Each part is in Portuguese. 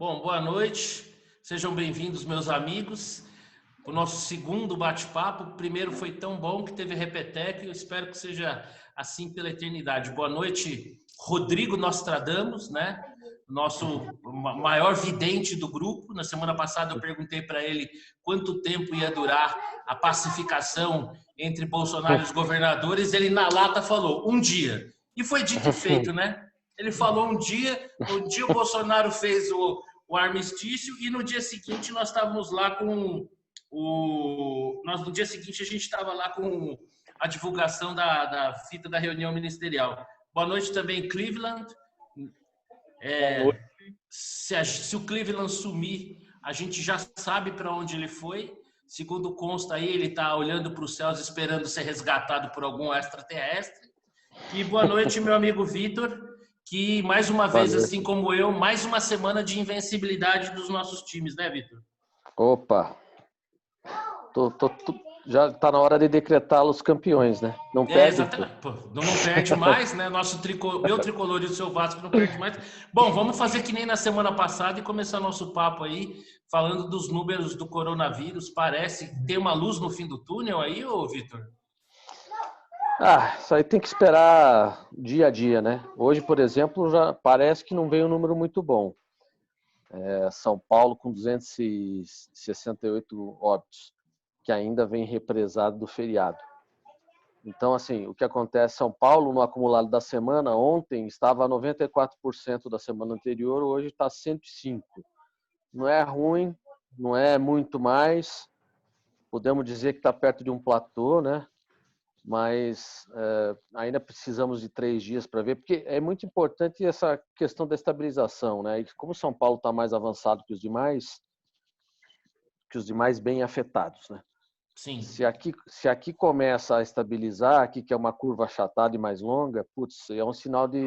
Bom, boa noite. Sejam bem-vindos, meus amigos. O nosso segundo bate-papo. O primeiro foi tão bom que teve repeteco e eu espero que seja assim pela eternidade. Boa noite, Rodrigo Nostradamus, né? Nosso maior vidente do grupo. Na semana passada eu perguntei para ele quanto tempo ia durar a pacificação entre Bolsonaro e os governadores. Ele na lata falou um dia. E foi dito e feito, né? Ele falou um dia, no dia o Bolsonaro fez o armistício e no dia seguinte nós estávamos lá com no dia seguinte a gente estava lá com a divulgação da fita da reunião ministerial. Boa noite também, Cleveland. Boa noite. Se o Cleveland sumir, a gente já sabe para onde ele foi. Segundo consta aí, ele está olhando para os céus esperando ser resgatado por algum extraterrestre. E boa noite, meu amigo Vitor, que mais uma vez, assim como eu, mais uma semana de invencibilidade dos nossos times, né, Vitor? Opa! Já está na hora de decretá-los campeões, né? Não perde. Exatamente. Pô, não perde mais, né? Meu tricolor e o seu Vasco não perde mais. Bom, vamos fazer que nem na semana passada e começar nosso papo aí, falando dos números do coronavírus. Parece ter uma luz no fim do túnel aí, ô Vitor? Isso aí tem que esperar dia a dia, né? Hoje, por exemplo, já parece que não veio um número muito bom. São Paulo com 268 óbitos, que ainda vem represado do feriado. Então, assim, o que acontece? São Paulo, no acumulado da semana, ontem estava a 94% da semana anterior, hoje está 105%. Não é ruim, não é muito mais. Podemos dizer que está perto de um platô, né? Mas ainda precisamos de 3 dias para ver, porque é muito importante essa questão da estabilização, né? E como São Paulo está mais avançado que os demais bem afetados, né? Sim. Se aqui começa a estabilizar, aqui que é uma curva achatada e mais longa, putz, é um sinal de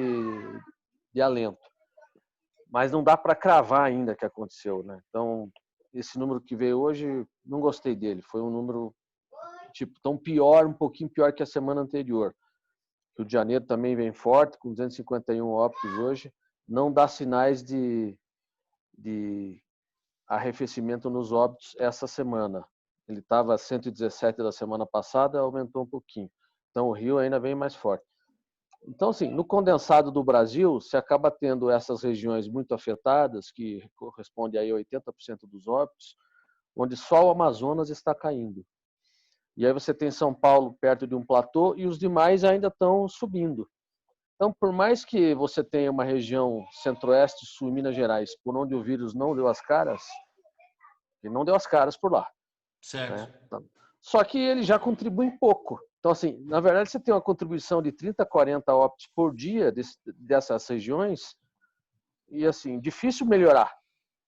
alento. Mas não dá para cravar ainda que aconteceu, né? Então, esse número que veio hoje, não gostei dele. Foi um número tão pior, um pouquinho pior que a semana anterior. Rio de Janeiro também vem forte, com 251 óbitos hoje. Não dá sinais de arrefecimento nos óbitos essa semana. Ele estava 117 da semana passada, aumentou um pouquinho. Então, o Rio ainda vem mais forte. Então, assim, no condensado do Brasil, se acaba tendo essas regiões muito afetadas, que corresponde aí a 80% dos óbitos, onde só o Amazonas está caindo. E aí você tem São Paulo perto de um platô e os demais ainda estão subindo. Então, por mais que você tenha uma região centro-oeste, sul, Minas Gerais, por onde o vírus não deu as caras, ele não deu as caras por lá. Certo. Né? Só que ele já contribui pouco. Então, assim, na verdade, você tem uma contribuição de 30, 40 óbitos por dia dessas regiões e, assim, difícil melhorar.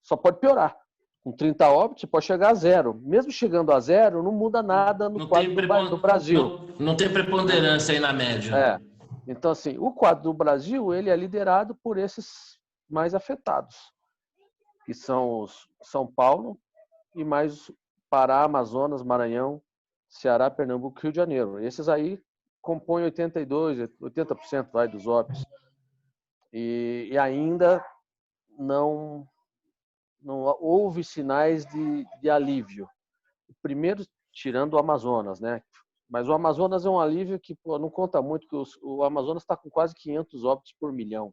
Só pode piorar. Com 30 óbitos, você pode chegar a 0. Mesmo chegando a 0, não muda nada no quadro do Brasil. Não tem preponderância aí na média. Então, assim, o quadro do Brasil ele é liderado por esses mais afetados, que são os São Paulo e mais Pará, Amazonas, Maranhão, Ceará, Pernambuco e Rio de Janeiro. Esses aí compõem 80% dos óbitos. E ainda não houve sinais de alívio. Primeiro, tirando o Amazonas, né? Mas o Amazonas é um alívio que não conta muito, que o Amazonas está com quase 500 óbitos por milhão.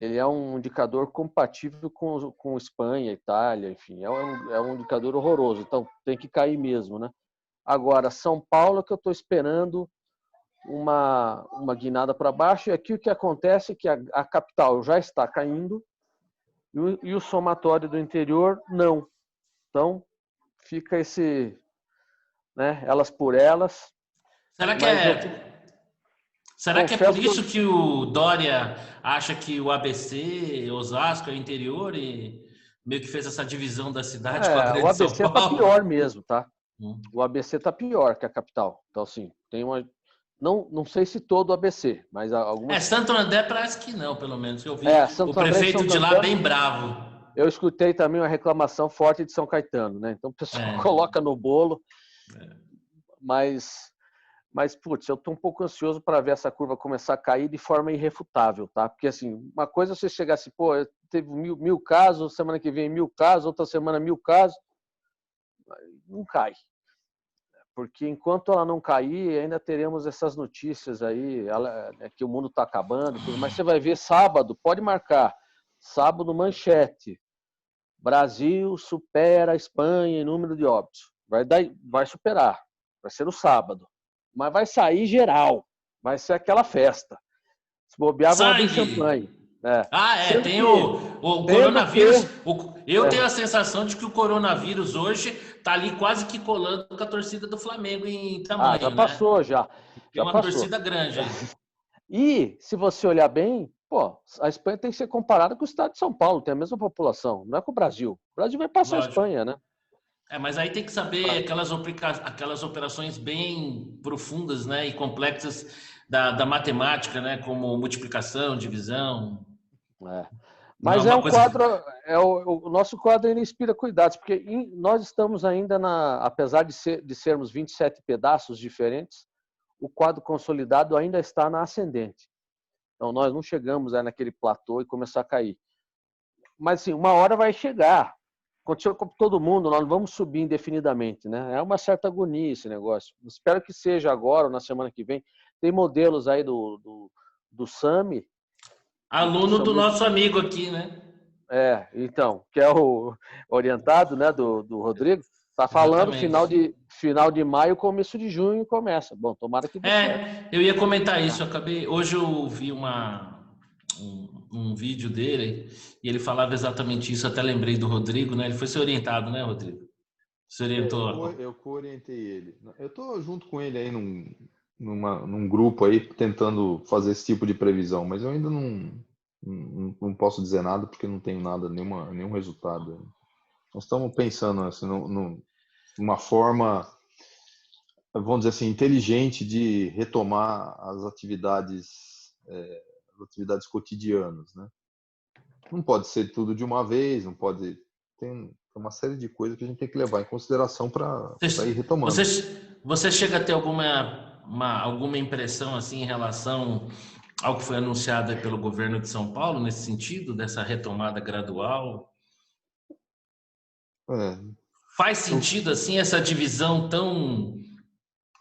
Ele é um indicador compatível com Espanha, Itália, enfim, é um indicador horroroso. Então, tem que cair mesmo, né? Agora, São Paulo é que eu estou esperando uma guinada para baixo, e aqui o que acontece é que a capital já está caindo e o somatório do interior não. Então, fica esse, né, elas por elas. Será que é por isso que o Dória acha que o ABC, Osasco é interior e meio que fez essa divisão da cidade com a grande São Paulo? O ABC está pior mesmo, tá? O ABC está pior que a capital. Então, assim, tem uma... Não sei se todo o ABC, mas algumas... Santo André parece que não, pelo menos. Eu vi o Santo André prefeito de lá bem bravo. Eu escutei também uma reclamação forte de São Caetano, né? Então o pessoal coloca no bolo, mas putz, eu estou um pouco ansioso para ver essa curva começar a cair de forma irrefutável, tá? Porque assim, uma coisa é você chegar assim, pô, teve 1.000 casos, semana que vem 1.000 casos, outra semana 1.000 casos. Não cai. Porque enquanto ela não cair, ainda teremos essas notícias aí, que o mundo está acabando. Mas você vai ver sábado, pode marcar, sábado manchete, Brasil supera a Espanha em número de óbitos. Vai superar, vai ser no sábado. Mas vai sair geral, vai ser aquela festa. Se bobear, vão abrir champanhe. Tem o coronavírus. Eu tenho a sensação de que o coronavírus hoje está ali quase que colando com a torcida do Flamengo em tamanho. Já passou, né? Já Tem uma passou. torcida grande aí. E, se você olhar bem, a Espanha tem que ser comparada com o estado de São Paulo, tem a mesma população, não é com o Brasil. O Brasil vai passar a Espanha, né? Mas aí tem que saber aquelas operações bem profundas, né, e complexas da matemática, né, como multiplicação, divisão. Mas é um quadro, o nosso quadro ainda inspira cuidados, porque nós estamos ainda apesar de sermos 27 pedaços diferentes, o quadro consolidado ainda está na ascendente. Então nós não chegamos naquele platô e começar a cair. Mas assim, uma hora vai chegar. Aconteceu com todo mundo, nós não vamos subir indefinidamente, né? É uma certa agonia esse negócio. Espero que seja agora ou na semana que vem. Tem modelos aí do Sami. Aluno do nosso amigo aqui, né? Então, que é o orientado, né, do Rodrigo. Tá falando final de maio, começo de junho começa. Bom, tomara que dê certo. Eu ia comentar isso. Hoje eu vi um vídeo dele e ele falava exatamente isso. Até lembrei do Rodrigo, né? Ele foi ser orientado, né, Rodrigo? Você orientou? Eu co-orientei ele. Eu tô junto com ele aí num grupo aí tentando fazer esse tipo de previsão, mas eu ainda não posso dizer nada porque não tenho nenhum resultado. Nós estamos pensando assim, numa forma, vamos dizer assim, inteligente de retomar as atividades cotidianas, né? Não pode ser tudo de uma vez, não pode. Tem uma série de coisas que a gente tem que levar em consideração para ir retomando. Você chega a ter alguma impressão assim em relação ao que foi anunciado pelo governo de São Paulo nesse sentido, dessa retomada gradual? Faz sentido assim essa divisão tão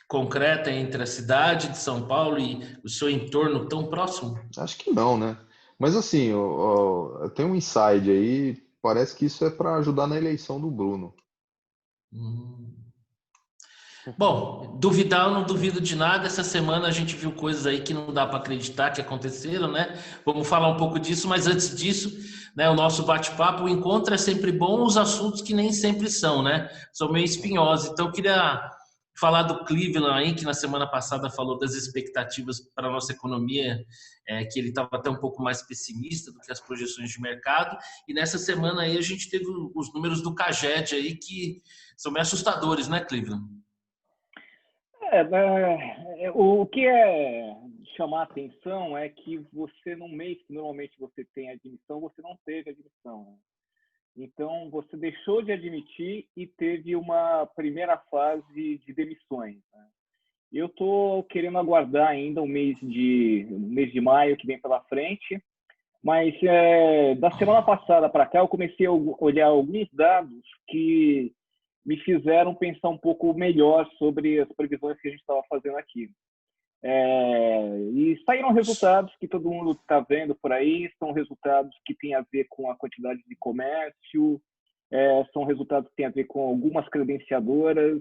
concreta entre a cidade de São Paulo e o seu entorno tão próximo? Acho que não, né? Mas assim, tem um inside aí, parece que isso é para ajudar na eleição do Bruno. Bom, duvidar eu não duvido de nada. Essa semana a gente viu coisas aí que não dá para acreditar que aconteceram, né? Vamos falar um pouco disso, mas antes disso, né, o nosso bate-papo, o encontro é sempre bom, os assuntos que nem sempre são, né? São meio espinhosos. Então eu queria falar do Cleveland aí, que na semana passada falou das expectativas para a nossa economia, que ele estava até um pouco mais pessimista do que as projeções de mercado. E nessa semana aí a gente teve os números do CAGED aí que são meio assustadores, né, Cleveland? O que é chamar a atenção é que você, num mês que normalmente você tem admissão, você não teve admissão, né? Então, você deixou de admitir e teve uma primeira fase de demissões, né? Eu estou querendo aguardar ainda o mês de maio que vem pela frente, mas da semana passada para cá eu comecei a olhar alguns dados que me fizeram pensar um pouco melhor sobre as previsões que a gente estava fazendo aqui. E saíram resultados que todo mundo está vendo por aí, são resultados que têm a ver com a quantidade de comércio, são resultados que têm a ver com algumas credenciadoras,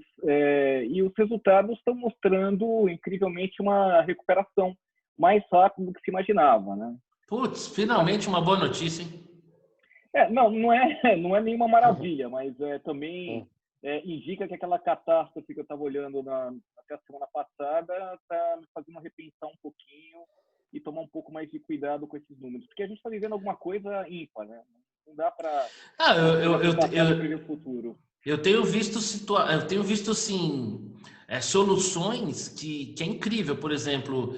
e os resultados estão mostrando, incrivelmente, uma recuperação mais rápida do que se imaginava, né? Putz, finalmente uma boa notícia, hein? Não é nenhuma maravilha, mas também indica que aquela catástrofe que eu estava olhando até a semana passada está me fazendo repensar um pouquinho e tomar um pouco mais de cuidado com esses números, porque a gente está vivendo alguma coisa ímpar, né? Não dá para prever o futuro. Eu tenho visto assim, soluções que é incrível. Por exemplo,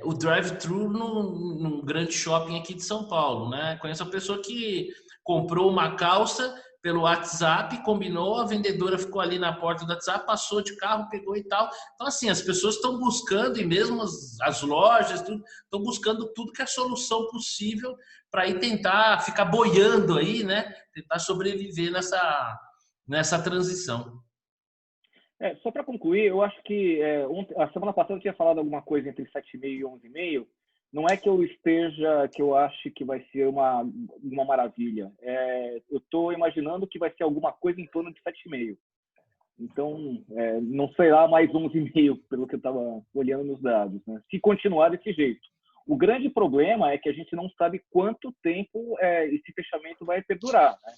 o drive-thru num grande shopping aqui de São Paulo, né? Conheço uma pessoa que comprou uma calça pelo WhatsApp, combinou, a vendedora ficou ali na porta do WhatsApp, passou de carro, pegou e tal. Então, assim, as pessoas estão buscando, e mesmo as lojas, estão buscando tudo que é solução possível para ir tentar ficar boiando aí, né? Tentar sobreviver nessa transição. Só para concluir, eu acho que a semana passada eu tinha falado alguma coisa entre 7,5 e 11,5. Não é que eu ache que vai ser uma maravilha. Eu estou imaginando que vai ser alguma coisa em torno de 7,5. Então, não sei lá, mais 11,5, pelo que eu estava olhando nos dados, né? Se continuar desse jeito. O grande problema é que a gente não sabe quanto tempo esse fechamento vai perdurar, né?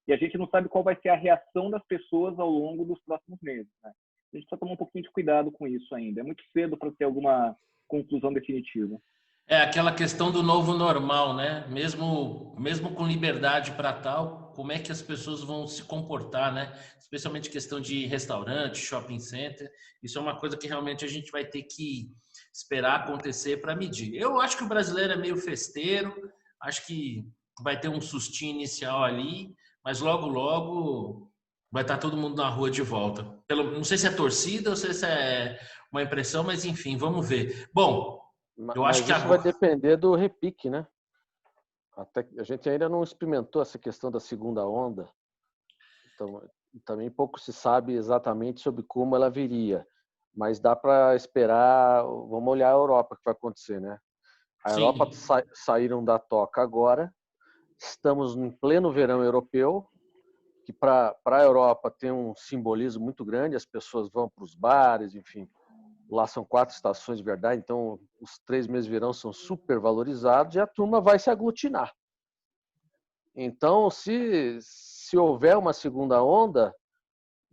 E a gente não sabe qual vai ser a reação das pessoas ao longo dos próximos meses, né? A gente precisa tomar um pouquinho de cuidado com isso ainda. É muito cedo para ter alguma conclusão definitiva. É aquela questão do novo normal, né? Mesmo com liberdade para tal, como é que as pessoas vão se comportar, né? Especialmente questão de restaurante, shopping center. Isso é uma coisa que realmente a gente vai ter que esperar acontecer para medir. Eu acho que o brasileiro é meio festeiro, acho que vai ter um sustinho inicial ali, mas logo vai estar todo mundo na rua de volta. Não sei se é torcida ou se é uma impressão, mas enfim, vamos ver. Bom, eu acho Mas que isso vai agora... depender do repique, né? Até a gente ainda não experimentou essa questão da segunda onda, então também pouco se sabe exatamente sobre como ela viria, mas dá para esperar. Vamos olhar a Europa, que vai acontecer, né? A Europa Sim, saíram da toca agora, estamos em pleno verão europeu, que para a Europa tem um simbolismo muito grande, as pessoas vão para os bares, enfim. Lá são 4 estações de verdade, então os 3 meses de verão são super valorizados e a turma vai se aglutinar. Então, se houver uma segunda onda,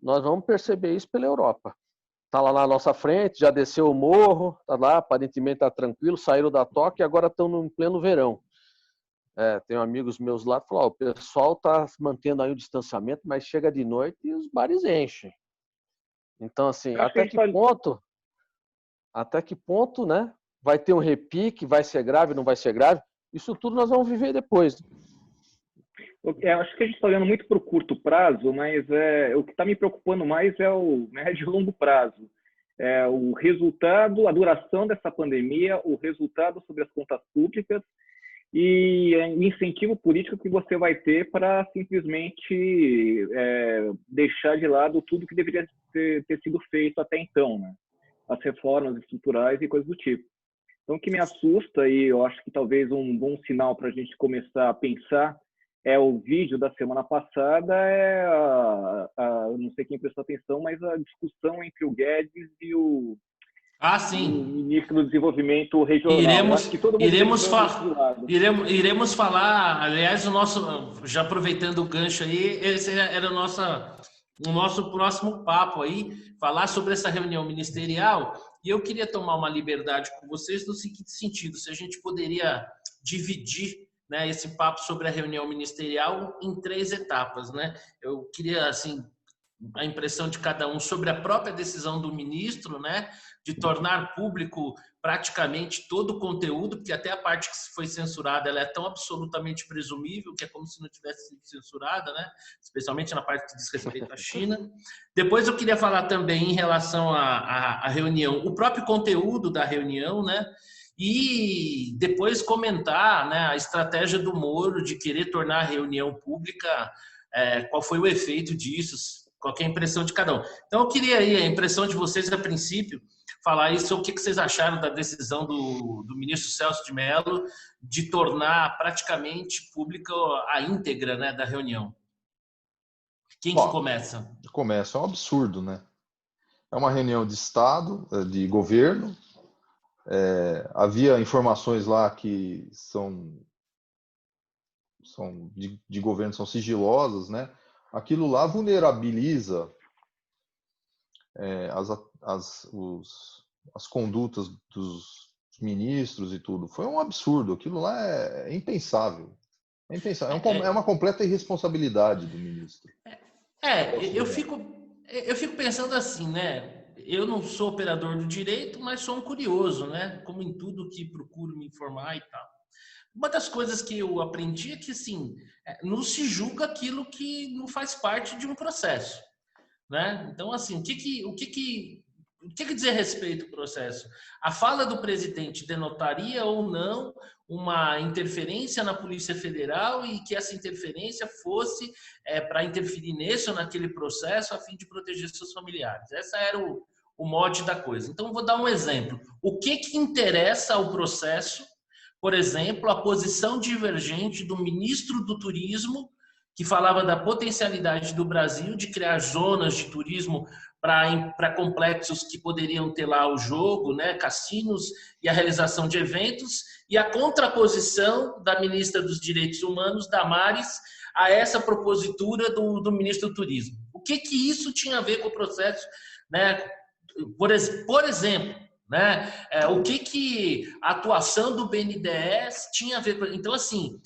nós vamos perceber isso pela Europa. Está lá na nossa frente, já desceu o morro, está lá, aparentemente está tranquilo, saíram da toca e agora estão em pleno verão. Tenho amigos meus lá que falaram, o pessoal está mantendo aí o distanciamento, mas chega de noite e os bares enchem. Então, assim, até que ponto, né? Vai ter um repique, vai ser grave, não vai ser grave? Isso tudo nós vamos viver depois. Acho que a gente está olhando muito para o curto prazo, mas o que está me preocupando mais é o médio e longo prazo. O resultado, a duração dessa pandemia, o resultado sobre as contas públicas e o incentivo político que você vai ter para simplesmente deixar de lado tudo que deveria ter sido feito até então, né? As reformas estruturais e coisas do tipo. Então, o que me assusta, e eu acho que talvez um bom sinal para a gente começar a pensar, o vídeo da semana passada, não sei quem prestou atenção, mas a discussão entre o Guedes e o sim. ministro do Desenvolvimento Regional. Acho que todo mundo iremos falar, aliás, já aproveitando o gancho aí, esse era o nosso próximo papo aí, falar sobre essa reunião ministerial, e eu queria tomar uma liberdade com vocês no seguinte sentido, se a gente poderia dividir, né, esse papo sobre a reunião ministerial em 3 etapas, né? Eu queria, assim, a impressão de cada um sobre a própria decisão do ministro, né, de tornar público praticamente todo o conteúdo, porque até a parte que foi censurada ela é tão absolutamente presumível que é como se não tivesse sido censurada, né, especialmente na parte que diz respeito à China. Depois eu queria falar também em relação à reunião, o próprio conteúdo da reunião, né, e depois comentar, né, a estratégia do Moro de querer tornar a reunião pública, qual foi o efeito disso, qual é a impressão de cada um. Então, eu queria aí a impressão de vocês, a princípio, falar isso, o que vocês acharam da decisão do ministro Celso de Mello de tornar praticamente pública a íntegra, né, da reunião. Quem que começa? Começa, é um absurdo, né? É uma reunião de Estado, de governo. Havia informações lá que são de governo, são sigilosas, né? Aquilo lá vulnerabiliza as condutas dos ministros e tudo. Foi um absurdo. Aquilo lá é impensável. É impensável. É uma completa irresponsabilidade do ministro. Eu fico pensando assim, né? Eu não sou operador do direito, mas sou um curioso, né? Como em tudo que procuro me informar e tal. Uma das coisas que eu aprendi é que, assim, não se julga aquilo que não faz parte de um processo, né? Então, assim, o que dizer a respeito do processo? A fala do presidente denotaria ou não uma interferência na Polícia Federal e que essa interferência fosse para interferir nesse ou naquele processo a fim de proteger seus familiares. Essa era o mote da coisa. Então, vou dar um exemplo. O que interessa ao processo? Por exemplo, a posição divergente do ministro do Turismo, que falava da potencialidade do Brasil de criar zonas de turismo para complexos que poderiam ter lá o jogo, né, cassinos e a realização de eventos, e a contraposição da ministra dos Direitos Humanos, Damares, a essa propositura do ministro do Turismo. O que isso tinha a ver com o processo, né? Por exemplo, né? O que a atuação do BNDES tinha a ver com... Então, assim,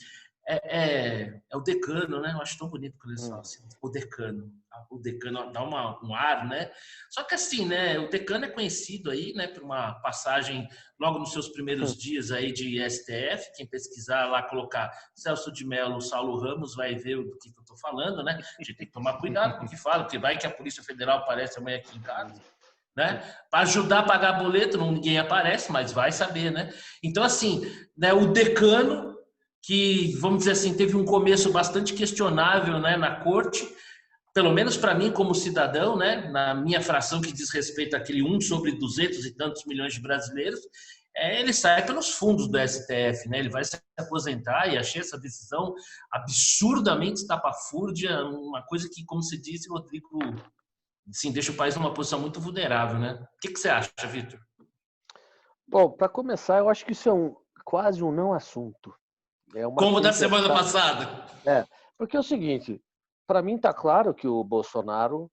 é o decano, né? Eu acho tão bonito quando eles falam assim, o decano dá um ar, né? Só que assim, né? O decano é conhecido aí, né? Por uma passagem logo nos seus primeiros dias aí de STF. Quem pesquisar lá, colocar Celso de Mello, Saulo Ramos, vai ver do que eu tô falando, né? A gente tem que tomar cuidado com o que fala, porque vai que a Polícia Federal aparece amanhã aqui em casa, né? Para ajudar a pagar boleto, ninguém aparece, mas vai saber, né? Então, assim, né? O decano, que, vamos dizer assim, teve um começo bastante questionável, né, na corte, pelo menos para mim como cidadão, né, na minha fração que diz respeito àquele 1 sobre 200 e tantos milhões de brasileiros, ele sai pelos fundos do STF, né, ele vai se aposentar e achei essa decisão absurdamente estapafúrdia, uma coisa que, como se disse, Rodrigo, assim, deixa o país numa posição muito vulnerável, né? O que você acha, Vitor? Bom, para começar, eu acho que isso é quase um não assunto. Como da semana passada. Porque é o seguinte, para mim está claro que o Bolsonaro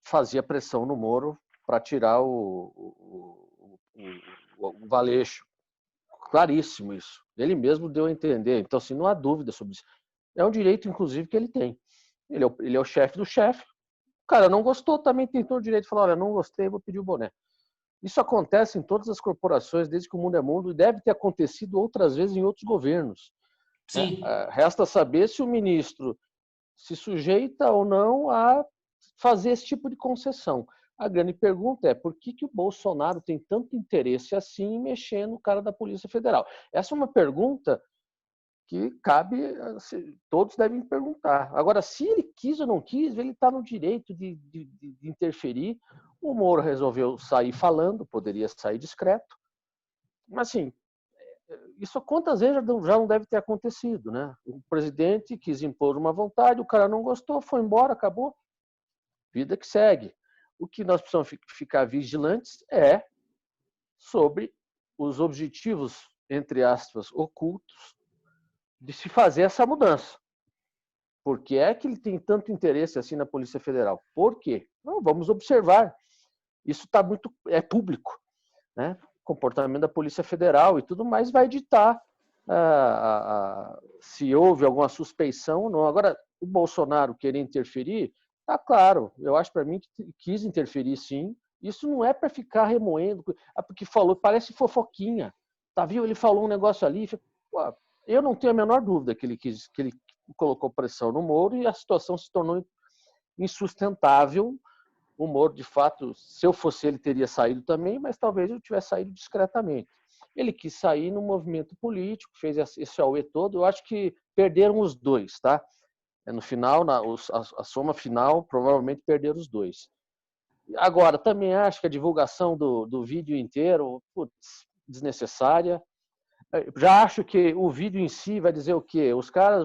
fazia pressão no Moro para tirar o Valeixo. Claríssimo isso. Ele mesmo deu a entender. Então, assim, não há dúvida sobre isso. É um direito, inclusive, que ele tem. Ele é o chefe do chefe. O cara não gostou, também tem todo o direito de falar, olha, não gostei, vou pedir o boné. Isso acontece em todas as corporações, desde que o mundo é mundo, e deve ter acontecido outras vezes em outros governos. Sim. Resta saber se o ministro se sujeita ou não a fazer esse tipo de concessão. A grande pergunta é por que o Bolsonaro tem tanto interesse assim em mexer no cara da Polícia Federal? Essa é uma pergunta que cabe, todos devem perguntar. Agora, se ele quis ou não quis, ele está no direito de interferir. O Moro resolveu sair falando, poderia sair discreto. Mas, assim, isso quantas vezes já não deve ter acontecido, né? O presidente quis impor uma vontade, o cara não gostou, foi embora, acabou. Vida que segue. O que nós precisamos ficar vigilantes é sobre os objetivos, entre aspas, ocultos, de se fazer essa mudança. Por que é que ele tem tanto interesse assim na Polícia Federal? Por quê? Não, vamos observar. Isso está é público, né? O comportamento da Polícia Federal e tudo mais vai ditar se houve alguma suspeição ou não. Agora, o Bolsonaro querer interferir, tá claro. Eu acho para mim que quis interferir, sim. Isso não é para ficar remoendo, porque falou, parece fofoquinha. Tá, viu? Ele falou um negócio ali. Pô, eu não tenho a menor dúvida que ele colocou pressão no Moro e a situação se tornou insustentável. O Moro, de fato, se eu fosse ele, teria saído também, mas talvez eu tivesse saído discretamente. Ele quis sair no movimento político, fez esse auê todo. Eu acho que perderam os dois, tá? No final, a soma final, provavelmente perderam os dois. Agora, também acho que a divulgação do vídeo inteiro, desnecessária. Já acho que o vídeo em si vai dizer o quê? Os caras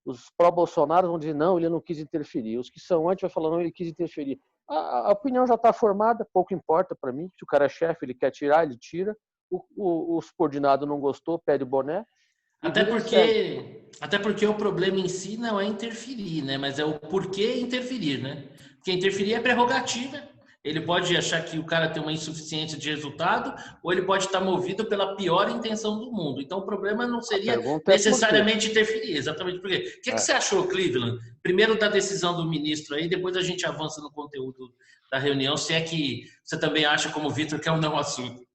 os pró-Bolsonaro vão dizer não, ele não quis interferir. Os que são anti vai falar não, ele quis interferir. A opinião já está formada, pouco importa para mim. Se o cara é chefe, ele quer tirar, ele tira. O subordinado não gostou, pede o boné. Até porque o problema em si não é interferir, né? Mas é o porquê interferir, né? Porque interferir é prerrogativa. Ele pode achar que o cara tem uma insuficiência de resultado, ou ele pode estar movido pela pior intenção do mundo. Então, o problema não seria necessariamente interferir. Exatamente por quê? O que você achou, Cleveland? Primeiro da decisão do ministro aí, depois a gente avança no conteúdo da reunião, se é que você também acha, como o Vitor, que é um não assunto.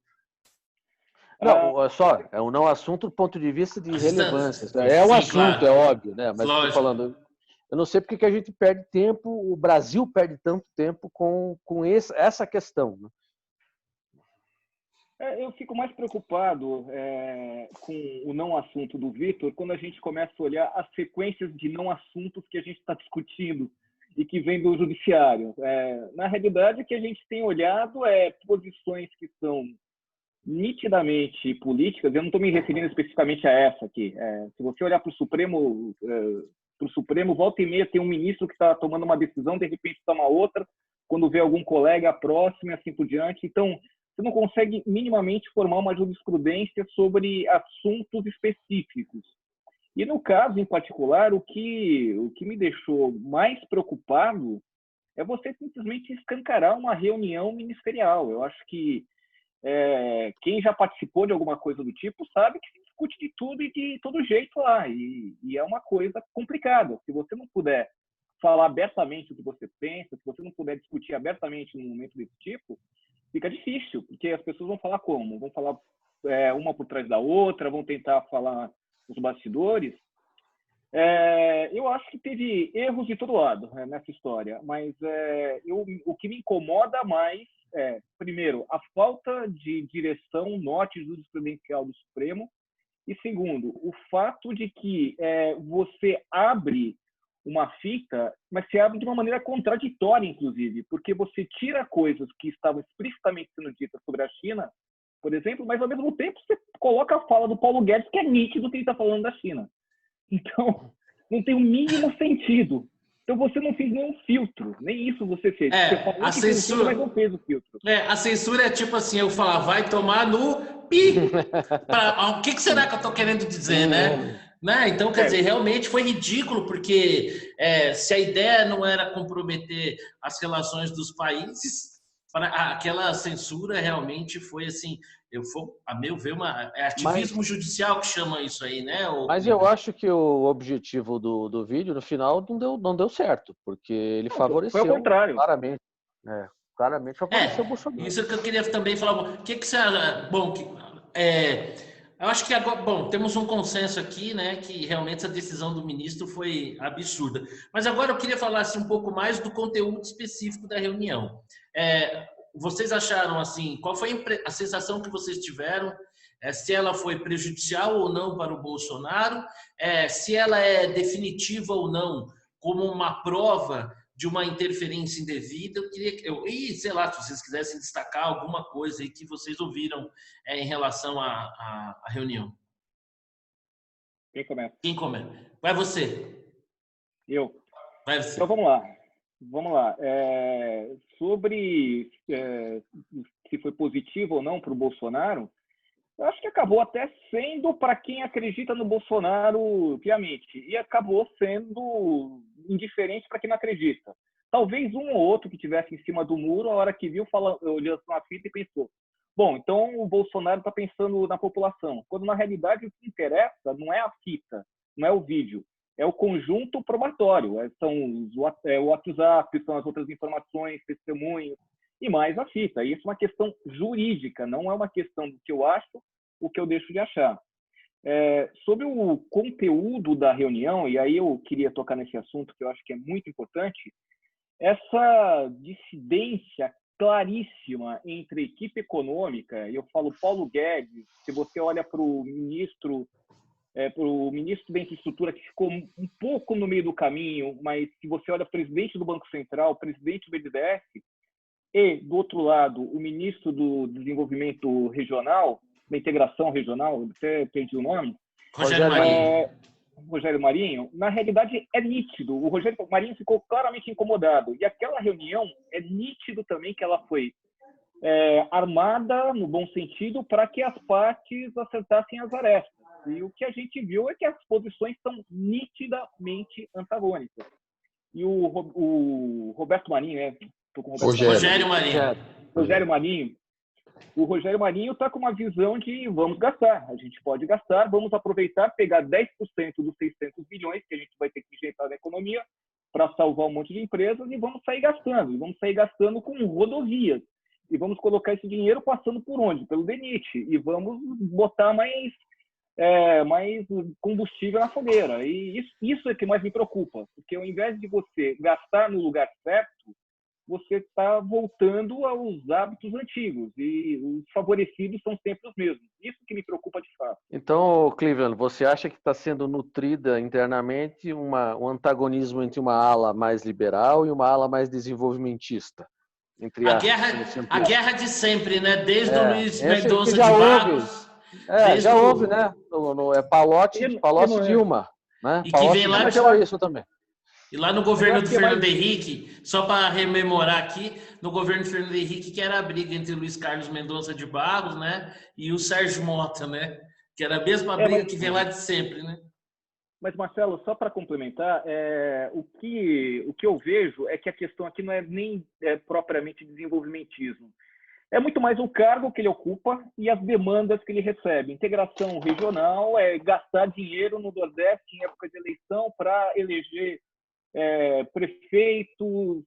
Não, olha só, é um não assunto do ponto de vista de relevância. É um Sim, assunto, claro. é óbvio, né? Mas Lógico. estou falando, eu não sei porque que a gente perde tempo, o Brasil perde tanto tempo com essa questão. Né? Eu fico mais preocupado com o não assunto do Vitor quando a gente começa a olhar as sequências de não assuntos que a gente está discutindo e que vem do judiciário. Na realidade, o que a gente tem olhado é posições que são nitidamente políticas. Eu não estou me referindo especificamente a essa aqui. Se você olhar para o Supremo, volta e meia tem um ministro que está tomando uma decisão, de repente toma outra, quando vê algum colega próximo e assim por diante. Então, você não consegue minimamente formar uma jurisprudência sobre assuntos específicos. E no caso em particular, o que me deixou mais preocupado é você simplesmente escancarar uma reunião ministerial. Eu acho que quem já participou de alguma coisa do tipo sabe que se discute de tudo e de todo jeito lá. E é uma coisa complicada. Se você não puder falar abertamente o que você pensa, se você não puder discutir abertamente num momento desse tipo, fica difícil, porque as pessoas vão falar como? Vão falar uma por trás da outra, vão tentar falar os bastidores. Eu acho que teve erros de todo lado nessa história, mas o que me incomoda mais primeiro, a falta de direção norte jurisprudencial do Supremo, e segundo, o fato de que você abre uma fita, mas se abre de uma maneira contraditória, inclusive, porque você tira coisas que estavam explicitamente sendo ditas sobre a China, por exemplo, mas ao mesmo tempo você coloca a fala do Paulo Guedes, que é nítido que ele está falando da China. Então, não tem o mínimo sentido. Então, você não fez nenhum filtro. Nem isso você fez. Você falou A que fez o filtro, censura, mas não fez o filtro. a censura é tipo assim, eu falar, vai tomar no pi. O que será que eu estou querendo dizer, né? Então, quer dizer, realmente foi ridículo, porque se a ideia não era comprometer as relações dos países, aquela censura realmente foi assim, a meu ver, ativismo judicial que chama isso aí, né? Mas eu acho que o objetivo do vídeo, no final, não deu certo, porque ele favoreceu foi ao contrário. claramente. Claramente favoreceu o Bolsonaro. Isso que eu queria também falar. O que você acha? Bom, eu acho que agora, temos um consenso aqui, né, que realmente essa decisão do ministro foi absurda. Mas agora eu queria falar assim, um pouco mais do conteúdo específico da reunião. Vocês acharam assim? Qual foi a sensação que vocês tiveram? Se ela foi prejudicial ou não para o Bolsonaro? Se ela é definitiva ou não, como uma prova de uma interferência indevida? Eu queria sei lá, se vocês quisessem destacar alguma coisa aí que vocês ouviram em relação à reunião. Quem começa? Quem começa? Vai você. Eu. Vai você. Então, vamos lá. Sobre se foi positivo ou não para o Bolsonaro, eu acho que acabou até sendo para quem acredita no Bolsonaro piamente, e acabou sendo indiferente para quem não acredita. Talvez um ou outro que estivesse em cima do muro, a hora que viu, olhou para uma fita e pensou, bom, então o Bolsonaro está pensando na população. Quando, na realidade, o que interessa não é a fita, não é o vídeo, é o conjunto probatório. São o WhatsApp, são as outras informações, testemunhos, e mais a fita. Isso é uma questão jurídica, não é uma questão do que eu acho, o que eu deixo de achar. Sobre o conteúdo da reunião, e aí eu queria tocar nesse assunto que eu acho que é muito importante, essa dissidência claríssima entre equipe econômica, eu falo Paulo Guedes, se você olha para o ministro da infraestrutura, que ficou um pouco no meio do caminho, mas se você olha o presidente do Banco Central, o presidente do BNDES, e, do outro lado, o ministro do Desenvolvimento Regional, da Integração Regional, até perdi o nome. Rogério Marinho, na realidade é nítido. O Rogério Marinho ficou claramente incomodado. E aquela reunião é nítido também que ela foi armada, no bom sentido, para que as partes acertassem as arestas. E o que a gente viu é que as posições são nitidamente antagônicas. E o Roberto Marinho, Rogério Marinho. O Rogério Marinho está com uma visão de vamos gastar, a gente pode gastar, vamos aproveitar, pegar 10% dos 600 bilhões que a gente vai ter que injetar na economia para salvar um monte de empresas e vamos sair gastando com rodovias. e vamos colocar esse dinheiro passando por onde? Pelo DENIT, e vamos botar mais combustível na fogueira. E isso é que mais me preocupa, porque ao invés de você gastar no lugar certo, você está voltando aos hábitos antigos, e os favorecidos são sempre os mesmos. Isso que me preocupa de fato. Então, Cleveland, você acha que está sendo nutrida internamente um antagonismo entre uma ala mais liberal e uma ala mais desenvolvimentista? Entre A guerra de sempre, né? Desde o Luiz Mendonça de Barros. Já houve, né? É Palocci Dilma, né? E que vem lá isso também. E lá no governo do Fernando Henrique, só para rememorar aqui, no governo do Fernando Henrique, que era a briga entre Luiz Carlos Mendonça de Barros, né, e o Sérgio Mota, né, que era a mesma briga que vem lá de sempre, né? Mas, Marcelo, só para complementar, o que eu vejo é que a questão aqui não é nem propriamente desenvolvimentismo. É muito mais o cargo que ele ocupa e as demandas que ele recebe. Integração regional é gastar dinheiro no Nordeste em época de eleição para eleger prefeitos,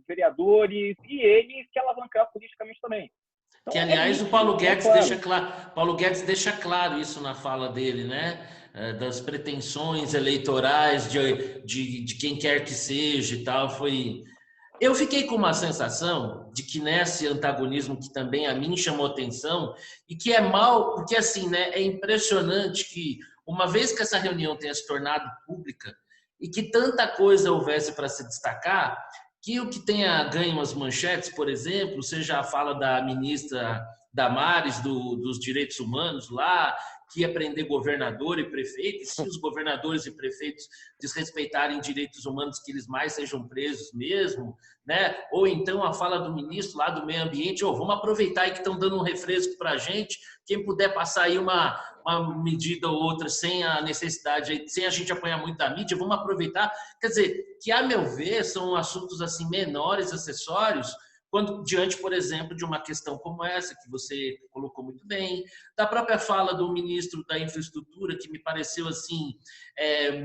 vereadores e ele se alavancar politicamente também. Então, que, aliás, o Paulo Guedes deixa claro isso na fala dele, né? Das pretensões eleitorais de quem quer que seja e tal. Eu fiquei com uma sensação de que nesse antagonismo que também a mim chamou atenção e que é mal, porque assim, né? É impressionante que uma vez que essa reunião tenha se tornado pública e que tanta coisa houvesse para se destacar, que o que tenha ganho as manchetes, por exemplo, seja a fala da ministra Damares dos direitos humanos lá, que ia prender governador e prefeito, e se os governadores e prefeitos desrespeitarem direitos humanos, que eles mais sejam presos mesmo, né? Ou então a fala do ministro lá do meio ambiente, vamos aproveitar aí que estão dando um refresco para a gente, quem puder passar aí uma medida ou outra sem a necessidade, sem a gente apanhar muito da mídia, vamos aproveitar. Quer dizer, que a meu ver são assuntos assim menores, acessórios, quando diante, por exemplo, de uma questão como essa, que você colocou muito bem, da própria fala do ministro da Infraestrutura, que me pareceu assim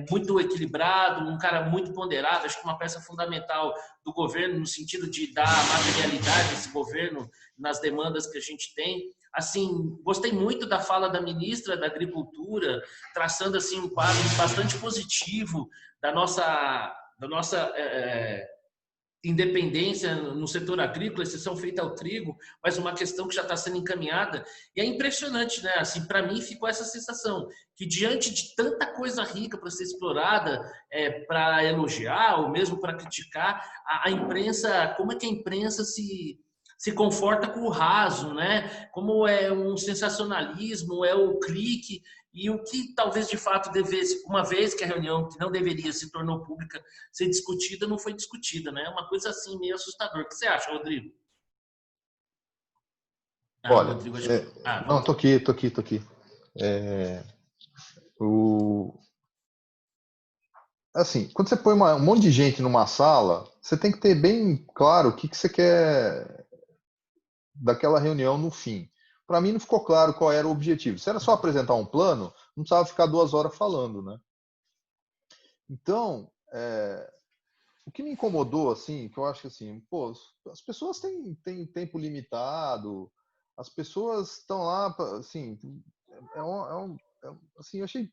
muito equilibrado, um cara muito ponderado, acho que uma peça fundamental do governo, no sentido de dar materialidade a esse governo nas demandas que a gente tem. Assim, gostei muito da fala da ministra da Agricultura, traçando assim um quadro bastante positivo da nossa independência no setor agrícola, exceção feita ao trigo, mas uma questão que já está sendo encaminhada. E é impressionante, né? Assim, para mim ficou essa sensação que diante de tanta coisa rica para ser explorada, para elogiar ou mesmo para criticar, a imprensa, como é que a imprensa se conforta com o raso, né? Como é um sensacionalismo, é o clique, e o que talvez de fato devesse, uma vez que a reunião que não deveria se tornou pública, ser discutida, não foi discutida, né? É uma coisa assim meio assustador. O que você acha, Rodrigo? Olha, Rodrigo, não, tô aqui. Assim, quando você põe um monte de gente numa sala, você tem que ter bem claro o que você quer daquela reunião no fim. Para mim não ficou claro qual era o objetivo. Se era só apresentar um plano, não precisava ficar 2 horas falando, né? Então, o que me incomodou, assim, que eu acho que assim, as pessoas têm tempo limitado, as pessoas estão lá, assim, assim, eu achei,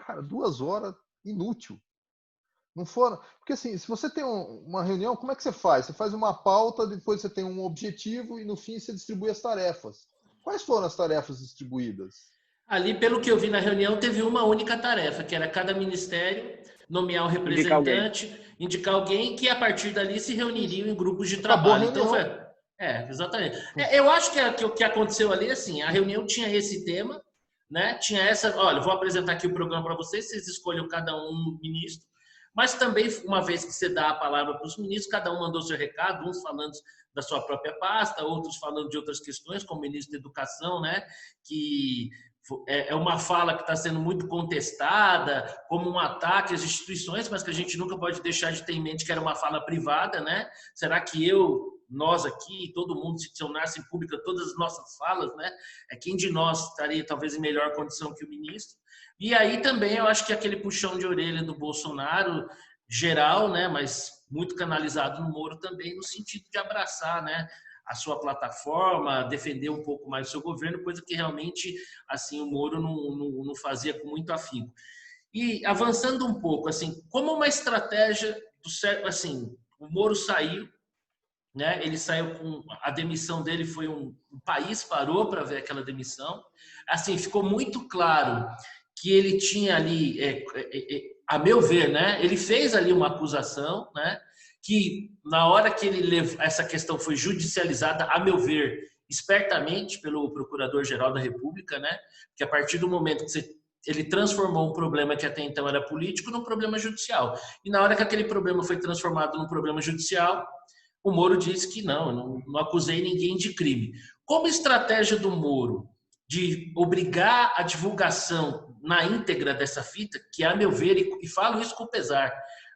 cara, 2 horas inútil. Não foram, porque assim, se você tem uma reunião, como é que você faz? Você faz uma pauta, depois você tem um objetivo e no fim você distribui as tarefas. Quais foram as tarefas distribuídas? Ali, pelo que eu vi na reunião, teve uma única tarefa, que era cada ministério nomear um representante, indicar alguém que a partir dali se reuniriam em grupos de trabalho. Então foi, exatamente. Eu acho que o que aconteceu ali, assim, a reunião tinha esse tema, né? Tinha essa, olha, vou apresentar aqui o programa para vocês escolham cada um ministro. Mas também, uma vez que você dá a palavra para os ministros, cada um mandou seu recado, uns falando da sua própria pasta, outros falando de outras questões, como o ministro da Educação, né? Que é uma fala que está sendo muito contestada, como um ataque às instituições, mas que a gente nunca pode deixar de ter em mente que era uma fala privada, né? Será que nós aqui, todo mundo, se tornasse pública todas as nossas falas, né? Quem de nós estaria talvez em melhor condição que o ministro? E aí também eu acho que aquele puxão de orelha do Bolsonaro, geral, né? Mas muito canalizado no Moro também, no sentido de abraçar, né? a sua plataforma, defender um pouco mais o seu governo, coisa que realmente assim o Moro não fazia com muito afinco. E avançando um pouco, assim, como uma estratégia do assim, o Moro saiu, né? Ele saiu com a demissão dele, foi o país parou para ver aquela demissão. Assim, ficou muito claro que ele tinha ali, a meu ver, né? Ele fez ali uma acusação, né? Que na hora que ele levou, essa questão foi judicializada, a meu ver, espertamente pelo Procurador-Geral da República, né? Que a partir do momento que ele transformou um problema que até então era político num problema judicial. E na hora que aquele problema foi transformado num problema judicial, o Moro disse que não acusei ninguém de crime. Como estratégia do Moro de obrigar a divulgação na íntegra dessa fita, que a meu ver, e falo isso com pesar,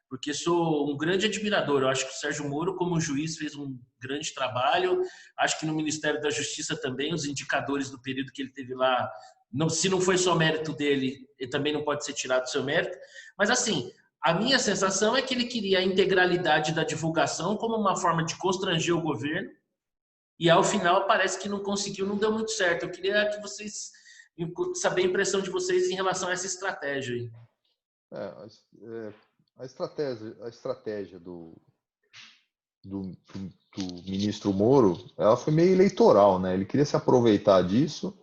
porque sou um grande admirador, eu acho que o Sérgio Moro, como juiz, fez um grande trabalho, acho que no Ministério da Justiça também, os indicadores do período que ele teve lá, se não foi só mérito dele, ele também não pode ser tirado do seu mérito, mas assim, a minha sensação é que ele queria a integralidade da divulgação como uma forma de constranger o governo e, ao final, parece que não conseguiu, não deu muito certo. Eu queria que vocês, saber a impressão de vocês em relação a essa estratégia aí. A estratégia do ministro Moro, ela foi meio eleitoral, né? Ele queria se aproveitar disso,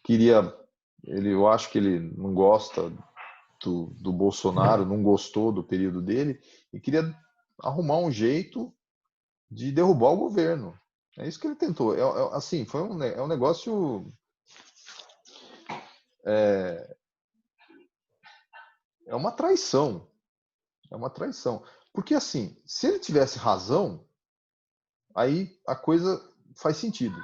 eu acho que ele não gosta do Bolsonaro, não gostou do período dele e queria arrumar um jeito de derrubar o governo. É isso que ele tentou. Assim, foi um negócio... É uma traição. É uma traição. Porque, assim, se ele tivesse razão, aí a coisa faz sentido.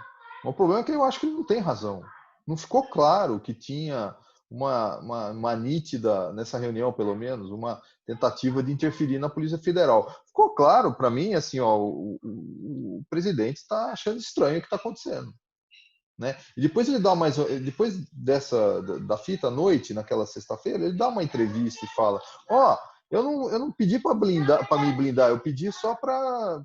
O problema é que eu acho que ele não tem razão. Não ficou claro que tinha uma nítida, nessa reunião pelo menos, uma tentativa de interferir na Polícia Federal. Ficou claro para mim, assim, ó, o presidente está achando estranho o que está acontecendo. Né? E depois ele dá depois da fita à noite, naquela sexta-feira, ele dá uma entrevista e fala: eu não pedi para me blindar, eu pedi só para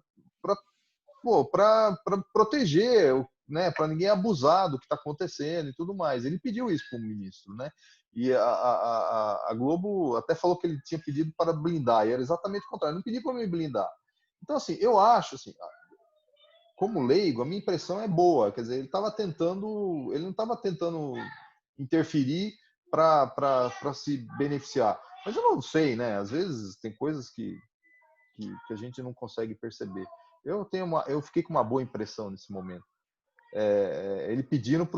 proteger, né, para ninguém abusar do que está acontecendo e tudo mais. Ele pediu isso para o ministro, né? E a Globo até falou que ele tinha pedido para blindar, e era exatamente o contrário, não pedi para me blindar. Então, assim, eu acho, assim, como leigo, a minha impressão é boa, quer dizer, ele não estava tentando interferir para se beneficiar. Mas eu não sei, né? Às vezes tem coisas que a gente não consegue perceber. Eu fiquei com uma boa impressão nesse momento. Ele pedindo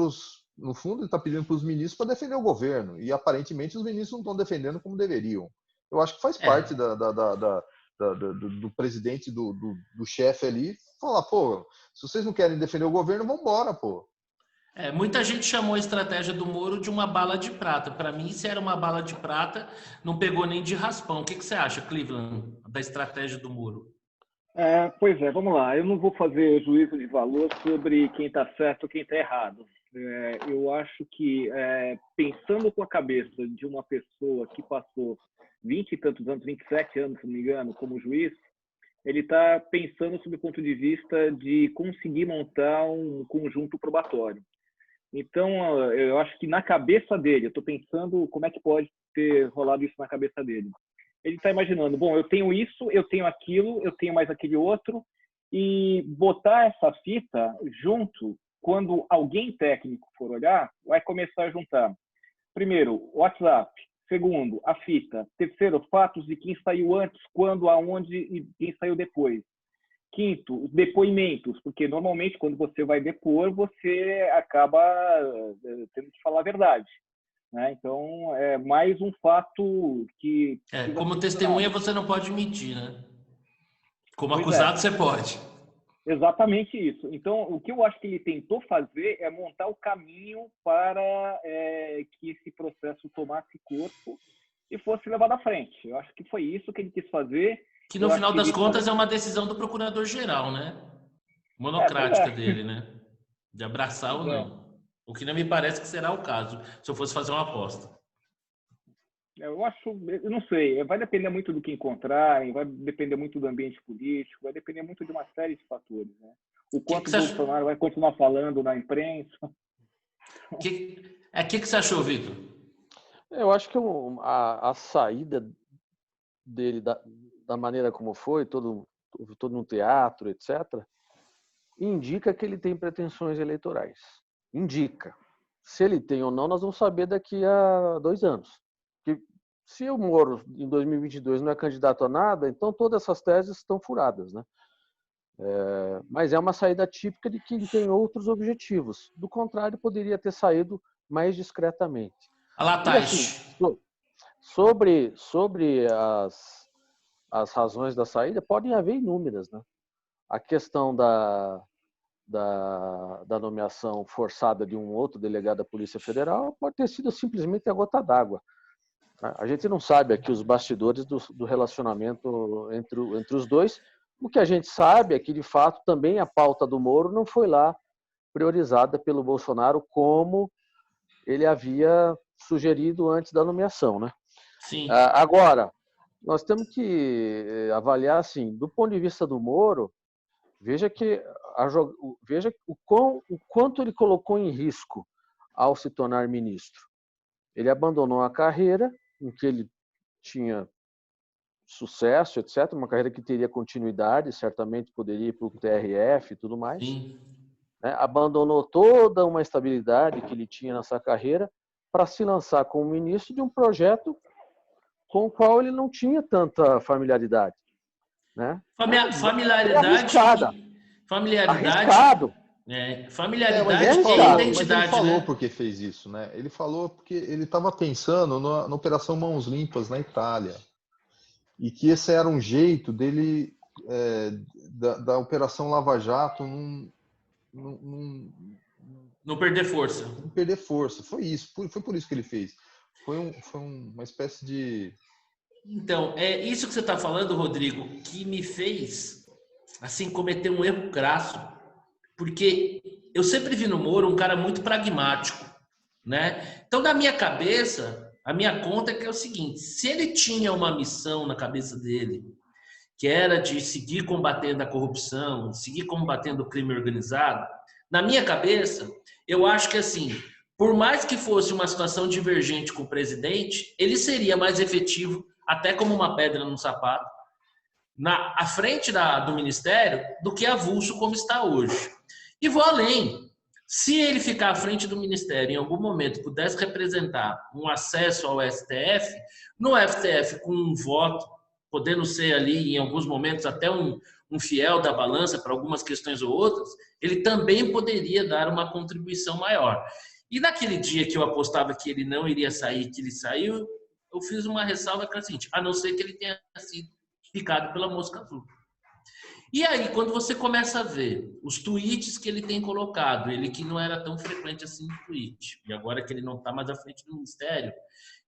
no fundo, ele está pedindo para os ministros para defender o governo, e aparentemente os ministros não estão defendendo como deveriam. Eu acho que faz parte do presidente, do chefe ali, falar: pô, se vocês não querem defender o governo, vamos embora, pô. Muita gente chamou a estratégia do Moro de uma bala de prata. Para mim, se era uma bala de prata, não pegou nem de raspão. O que você acha, Cleveland, da estratégia do Moro? Pois é, vamos lá. Eu não vou fazer juízo de valor sobre quem está certo ou quem está errado. Eu acho que, pensando com a cabeça de uma pessoa que passou 20 e tantos anos, 27 anos, se não me engano, como juiz, ele está pensando sob o ponto de vista de conseguir montar um conjunto probatório. Então, eu acho que na cabeça dele, eu estou pensando como é que pode ter rolado isso na cabeça dele. Ele está imaginando: bom, eu tenho isso, eu tenho aquilo, eu tenho mais aquele outro, e botar essa fita junto, quando alguém técnico for olhar, vai começar a juntar. Primeiro, o WhatsApp. Segundo, a fita. Terceiro, fatos de quem saiu antes, quando, aonde e quem saiu depois. Quinto, os depoimentos, porque normalmente quando você vai depor, você acaba tendo que falar a verdade. Né? Então, é mais um fato que... Como testemunha, você não pode mentir, né? Como pois acusado, você pode. Exatamente isso. Então, o que eu acho que ele tentou fazer é montar o caminho para que esse processo tomasse corpo e fosse levado à frente. Eu acho que foi isso que ele quis fazer. Que no final das contas é uma decisão do procurador-geral, né? Monocrática dele, né? De abraçar ou não. O que não me parece que será o caso, se eu fosse fazer uma aposta. Eu não sei, vai depender muito do que encontrarem, vai depender muito do ambiente político, vai depender muito de uma série de fatores, né? O quanto o Bolsonaro vai continuar falando na imprensa. O que você achou, Vitor? Eu acho que a saída dele, da maneira como foi, todo no teatro, etc., indica que ele tem pretensões eleitorais. Indica. Se ele tem ou não, nós vamos saber daqui a 2 anos. Porque se o Moro, em 2022, não é candidato a nada, então todas essas teses estão furadas, né? Mas é uma saída típica de quem tem outros objetivos. Do contrário, poderia ter saído mais discretamente. E, assim, sobre as razões da saída, podem haver inúmeras, né? A questão da nomeação forçada de um outro delegado da Polícia Federal pode ter sido simplesmente a gota d'água. A gente não sabe aqui os bastidores do relacionamento entre os dois. O que a gente sabe é que, de fato, também a pauta do Moro não foi lá priorizada pelo Bolsonaro como ele havia sugerido antes da nomeação, né? Sim. Agora, nós temos que avaliar, assim, do ponto de vista do Moro, veja o quanto ele colocou em risco ao se tornar ministro. Ele abandonou a carreira em que ele tinha sucesso, etc., uma carreira que teria continuidade, certamente poderia ir para o TRF e tudo mais. Sim. Abandonou toda uma estabilidade que ele tinha nessa carreira para se lançar como ministro de um projeto com o qual ele não tinha tanta familiaridade. Né? Familiaridade e identidade. Mas ele falou porque fez isso, né? Ele falou porque ele estava pensando na Operação Mãos Limpas na Itália. E que esse era um jeito dele, da Operação Lava Jato, não perder força. Não perder força. Foi isso. Foi por isso que ele fez. Foi uma espécie de... Então, é isso que você está falando, Rodrigo, que me fez assim cometer um erro crasso. Porque eu sempre vi no Moro um cara muito pragmático, né? Então, na minha cabeça, a minha conta é que é o seguinte: se ele tinha uma missão na cabeça dele, que era de seguir combatendo a corrupção, seguir combatendo o crime organizado, na minha cabeça, eu acho que assim, por mais que fosse uma situação divergente com o presidente, ele seria mais efetivo, até como uma pedra no sapato, à frente do ministério, do que avulso como está hoje. E vou além. Se ele ficar à frente do ministério em algum momento pudesse representar um acesso ao STF, no STF com um voto, podendo ser ali em alguns momentos até um fiel da balança para algumas questões ou outras, ele também poderia dar uma contribuição maior. E naquele dia que eu apostava que ele não iria sair, que ele saiu, eu fiz uma ressalva que é a seguinte: a não ser que ele tenha sido picado pela mosca azul. E aí, quando você começa a ver os tweets que ele tem colocado, ele que não era tão frequente assim no tweet, e agora que ele não está mais à frente do ministério,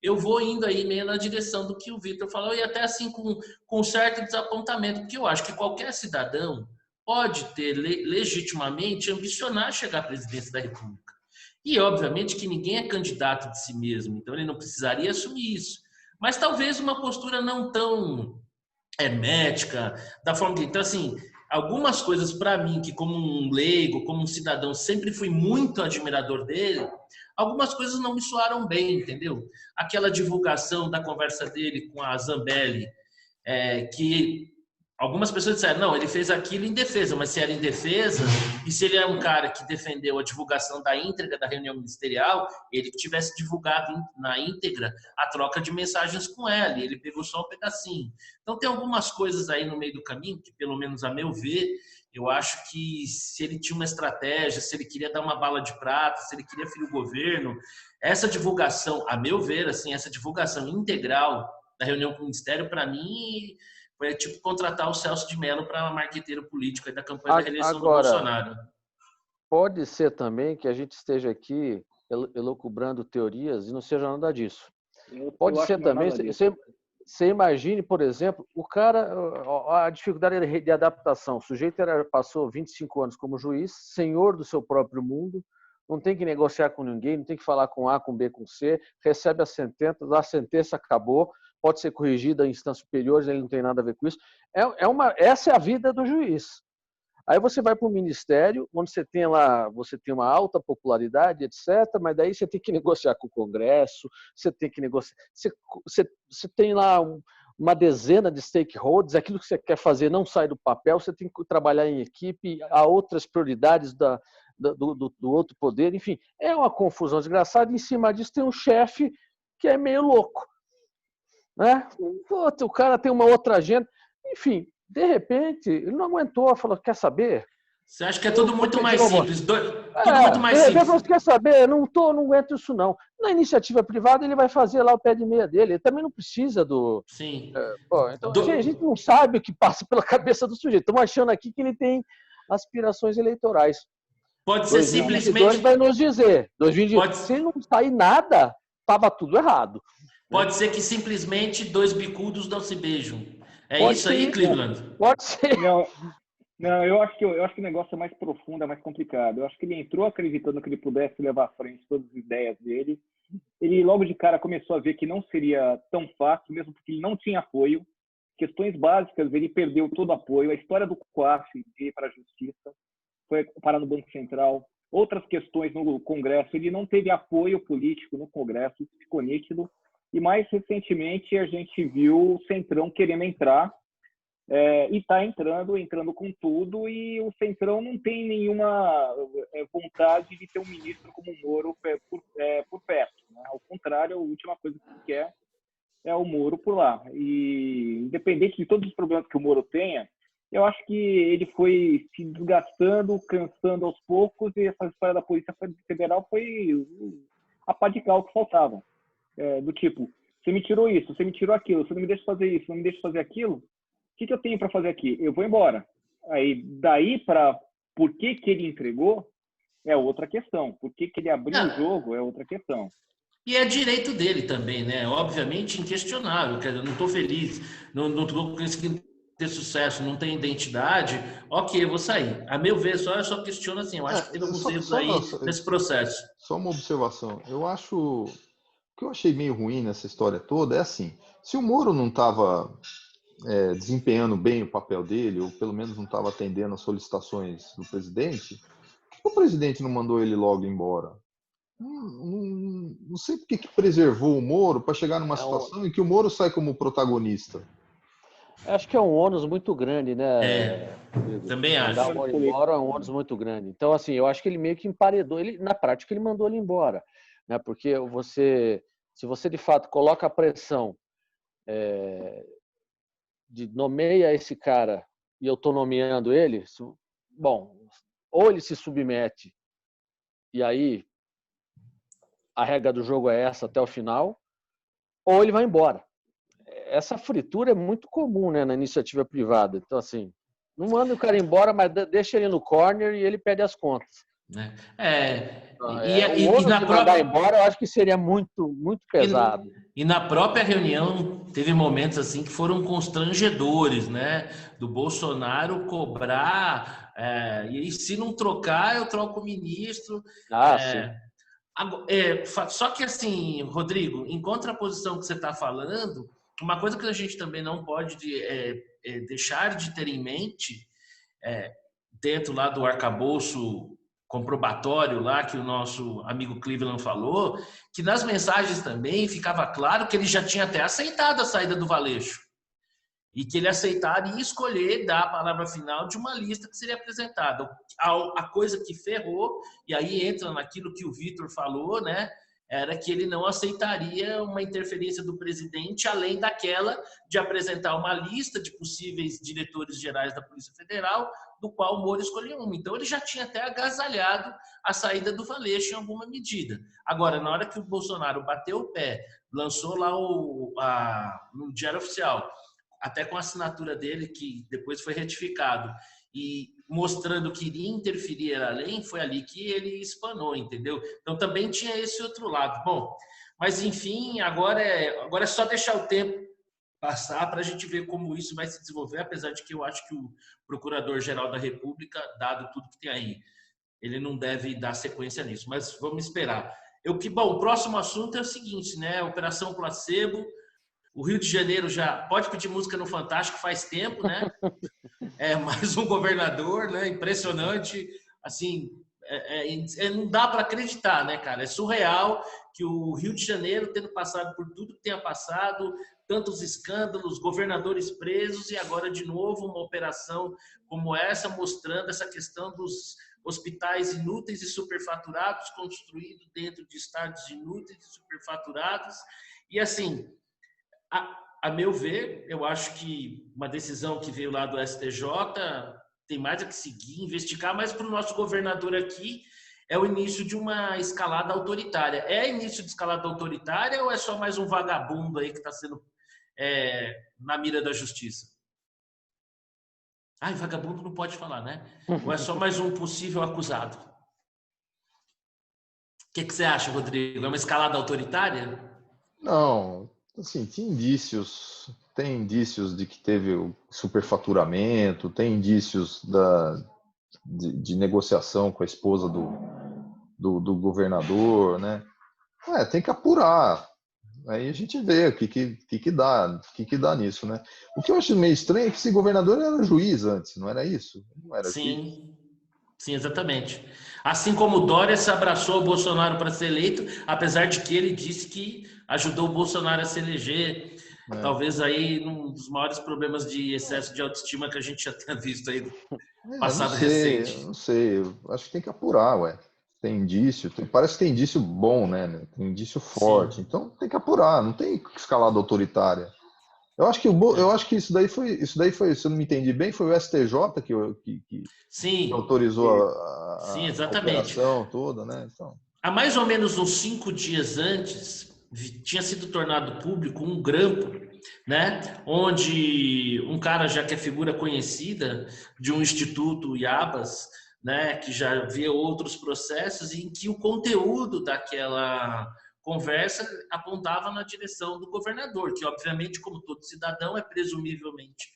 eu vou indo aí meio na direção do que o Vitor falou, e até assim com certo desapontamento, porque eu acho que qualquer cidadão pode ter legitimamente ambicionar chegar à presidência da República. E, obviamente, que ninguém é candidato de si mesmo, então ele não precisaria assumir isso. Mas talvez uma postura não tão hermética, da forma que... Então, assim, algumas coisas para mim, que como um leigo, como um cidadão, sempre fui muito admirador dele, algumas coisas não me soaram bem, entendeu? Aquela divulgação da conversa dele com a Zambelli, que algumas pessoas disseram, não, ele fez aquilo em defesa, mas se era em defesa, e se ele é um cara que defendeu a divulgação da íntegra da reunião ministerial, ele que tivesse divulgado na íntegra a troca de mensagens com ela, e ele pegou só um pedacinho. Então tem algumas coisas aí no meio do caminho, que pelo menos a meu ver, eu acho que se ele tinha uma estratégia, se ele queria dar uma bala de prata, se ele queria ferir o governo, essa divulgação, a meu ver, assim, essa divulgação integral da reunião com o ministério, para mim... Foi tipo contratar o Celso de Mello para marqueteiro político aí da campanha da reeleição do Bolsonaro. Pode ser também que a gente esteja aqui elucubrando teorias e não seja nada disso. Pode ser também, você imagine, por exemplo, o cara, a dificuldade de adaptação. O sujeito passou 25 anos como juiz, senhor do seu próprio mundo, não tem que negociar com ninguém, não tem que falar com A, com B, com C, recebe a sentença acabou, pode ser corrigida em instâncias superiores, ele não tem nada a ver com isso. Essa é a vida do juiz. Aí você vai para o ministério, onde você tem uma alta popularidade, etc., mas daí você tem que negociar com o Congresso, você tem que negociar, você tem lá uma dezena de stakeholders, aquilo que você quer fazer não sai do papel, você tem que trabalhar em equipe, há outras prioridades do outro poder, enfim, é uma confusão desgraçada. Em cima disso tem um chefe que é meio louco, né? O cara tem uma outra agenda, enfim, de repente ele não aguentou, falou, quer saber? Você acha que é tudo muito mais simples? Tudo muito mais de repente, simples. você quer saber? Não aguento isso não. Na iniciativa privada ele vai fazer lá o pé de meia dele, ele também não precisa do... Sim. Então, a gente não sabe o que passa pela cabeça do sujeito, estamos achando aqui que ele tem aspirações eleitorais. Pode ser 2022 simplesmente... vai nos dizer, 2022, se não sair nada, estava tudo errado. Pode ser que simplesmente dois bicudos não se beijam. Pode isso aí, ser, Cleveland? Pode ser. Não, eu acho que o negócio é mais profundo, é mais complicado. Eu acho que ele entrou acreditando que ele pudesse levar à frente todas as ideias dele. Ele logo de cara começou a ver que não seria tão fácil, mesmo porque ele não tinha apoio. Questões básicas, ele perdeu todo o apoio. A história do COAF de ir para a justiça, foi parar no Banco Central. Outras questões no Congresso, ele não teve apoio político no Congresso, isso ficou nítido. E mais recentemente a gente viu o Centrão querendo entrar, e está entrando com tudo, e o Centrão não tem nenhuma vontade de ter um ministro como o Moro por perto, né? Ao contrário, a última coisa que quer é o Moro por lá. E independente de todos os problemas que o Moro tenha, eu acho que ele foi se desgastando, cansando aos poucos, e essa história da Polícia Federal foi a pá de cal que faltava. Do tipo, você me tirou isso, você me tirou aquilo, você não me deixa fazer isso, não me deixa fazer aquilo, o que eu tenho para fazer aqui? Eu vou embora. Aí, daí para por que ele entregou é outra questão. Por que ele abriu o jogo é outra questão. E é direito dele também, né? Obviamente inquestionável. Eu não estou feliz, não estou conseguindo ter sucesso, não tem identidade. Ok, eu vou sair. A meu ver, eu só questiono assim. Eu acho que teve alguns erros aí nesse processo. Só uma observação. O que eu achei meio ruim nessa história toda é assim: se o Moro não estava desempenhando bem o papel dele, ou pelo menos não estava atendendo às solicitações do presidente, por que o presidente não mandou ele logo embora? Não sei por que preservou o Moro para chegar numa situação em que o Moro sai como protagonista. Acho que é um ônus muito grande, né? Também acho. Mandar o Moro embora é um ônus muito grande. Então, assim, eu acho que ele meio que emparedou. Na prática, ele mandou ele embora, né? Porque se você de fato coloca a pressão de nomeia esse cara e eu estou nomeando ele, bom, ou ele se submete e aí a regra do jogo é essa até o final, ou ele vai embora. Essa fritura é muito comum, né, na iniciativa privada. Então, assim, não manda o cara embora, mas deixa ele no corner e ele pede as contas. E na própria... mandar embora, eu acho que seria muito, muito pesado. E na própria reunião teve momentos assim que foram constrangedores, né? Do Bolsonaro cobrar, e se não trocar, eu troco o ministro. Sim. Só que assim, Rodrigo, em contraposição que você está falando, uma coisa que a gente também não pode deixar de ter em mente, dentro lá do arcabouço comprobatório lá que o nosso amigo Cleveland falou, que nas mensagens também ficava claro que ele já tinha até aceitado a saída do Valeixo e que ele aceitaria e escolher dar a palavra final de uma lista que seria apresentada. A coisa que ferrou, e aí entra naquilo que o Vitor falou, né? Era que ele não aceitaria uma interferência do presidente além daquela de apresentar uma lista de possíveis diretores gerais da Polícia Federal, do qual o Moro escolheu um. Então, ele já tinha até agasalhado a saída do Valeixo em alguma medida. Agora, na hora que o Bolsonaro bateu o pé, lançou lá no Diário Oficial, até com a assinatura dele, que depois foi retificado, e mostrando que iria interferir além, foi ali que ele espanou, entendeu? Então também tinha esse outro lado. Bom, mas enfim, agora é só deixar o tempo passar para a gente ver como isso vai se desenvolver, apesar de que eu acho que o Procurador-Geral da República, dado tudo que tem aí, ele não deve dar sequência nisso, mas vamos esperar. Bom, o próximo assunto é o seguinte, né? Operação Placebo. O Rio de Janeiro já pode pedir música no Fantástico faz tempo, né? É mais um governador, né? Impressionante. Assim, não dá para acreditar, né, cara? É surreal que o Rio de Janeiro, tendo passado por tudo que tenha passado, tantos escândalos, governadores presos e agora de novo uma operação como essa, mostrando essa questão dos hospitais inúteis e superfaturados construídos dentro de estádios inúteis e superfaturados. E assim, a meu ver, eu acho que uma decisão que veio lá do STJ tem mais a que seguir, investigar, mas para o nosso governador aqui é o início de uma escalada autoritária. É início de escalada autoritária ou é só mais um vagabundo aí que está sendo na mira da justiça? Ai, vagabundo não pode falar, né? Ou é só mais um possível acusado? O que você acha, Rodrigo? É uma escalada autoritária? Não, assim, tem indícios de que teve o superfaturamento, tem indícios de negociação com a esposa do governador, né? Tem que apurar. Aí a gente vê o que dá nisso, né? O que eu acho meio estranho é que esse governador era juiz antes, não era isso? Não era juiz. Sim, exatamente. Assim como o Dória se abraçou ao Bolsonaro para ser eleito, apesar de que ele disse que ajudou o Bolsonaro a se eleger, talvez aí um dos maiores problemas de excesso de autoestima que a gente já tenha visto aí no passado recente. Não sei, eu acho que tem que apurar, ué. Tem indício, parece que tem indício bom, né? Tem indício forte, sim. Então tem que apurar, não tem escalada autoritária. Eu acho que isso daí foi, se eu não me entendi bem, foi o STJ que autorizou a operação toda, né? Então... Há mais ou menos uns 5 dias antes, tinha sido tornado público um grampo, né? Onde um cara já que é figura conhecida de um instituto IABAS, né, que já vê outros processos em que o conteúdo daquela conversa apontava na direção do governador, que obviamente, como todo cidadão, é presumivelmente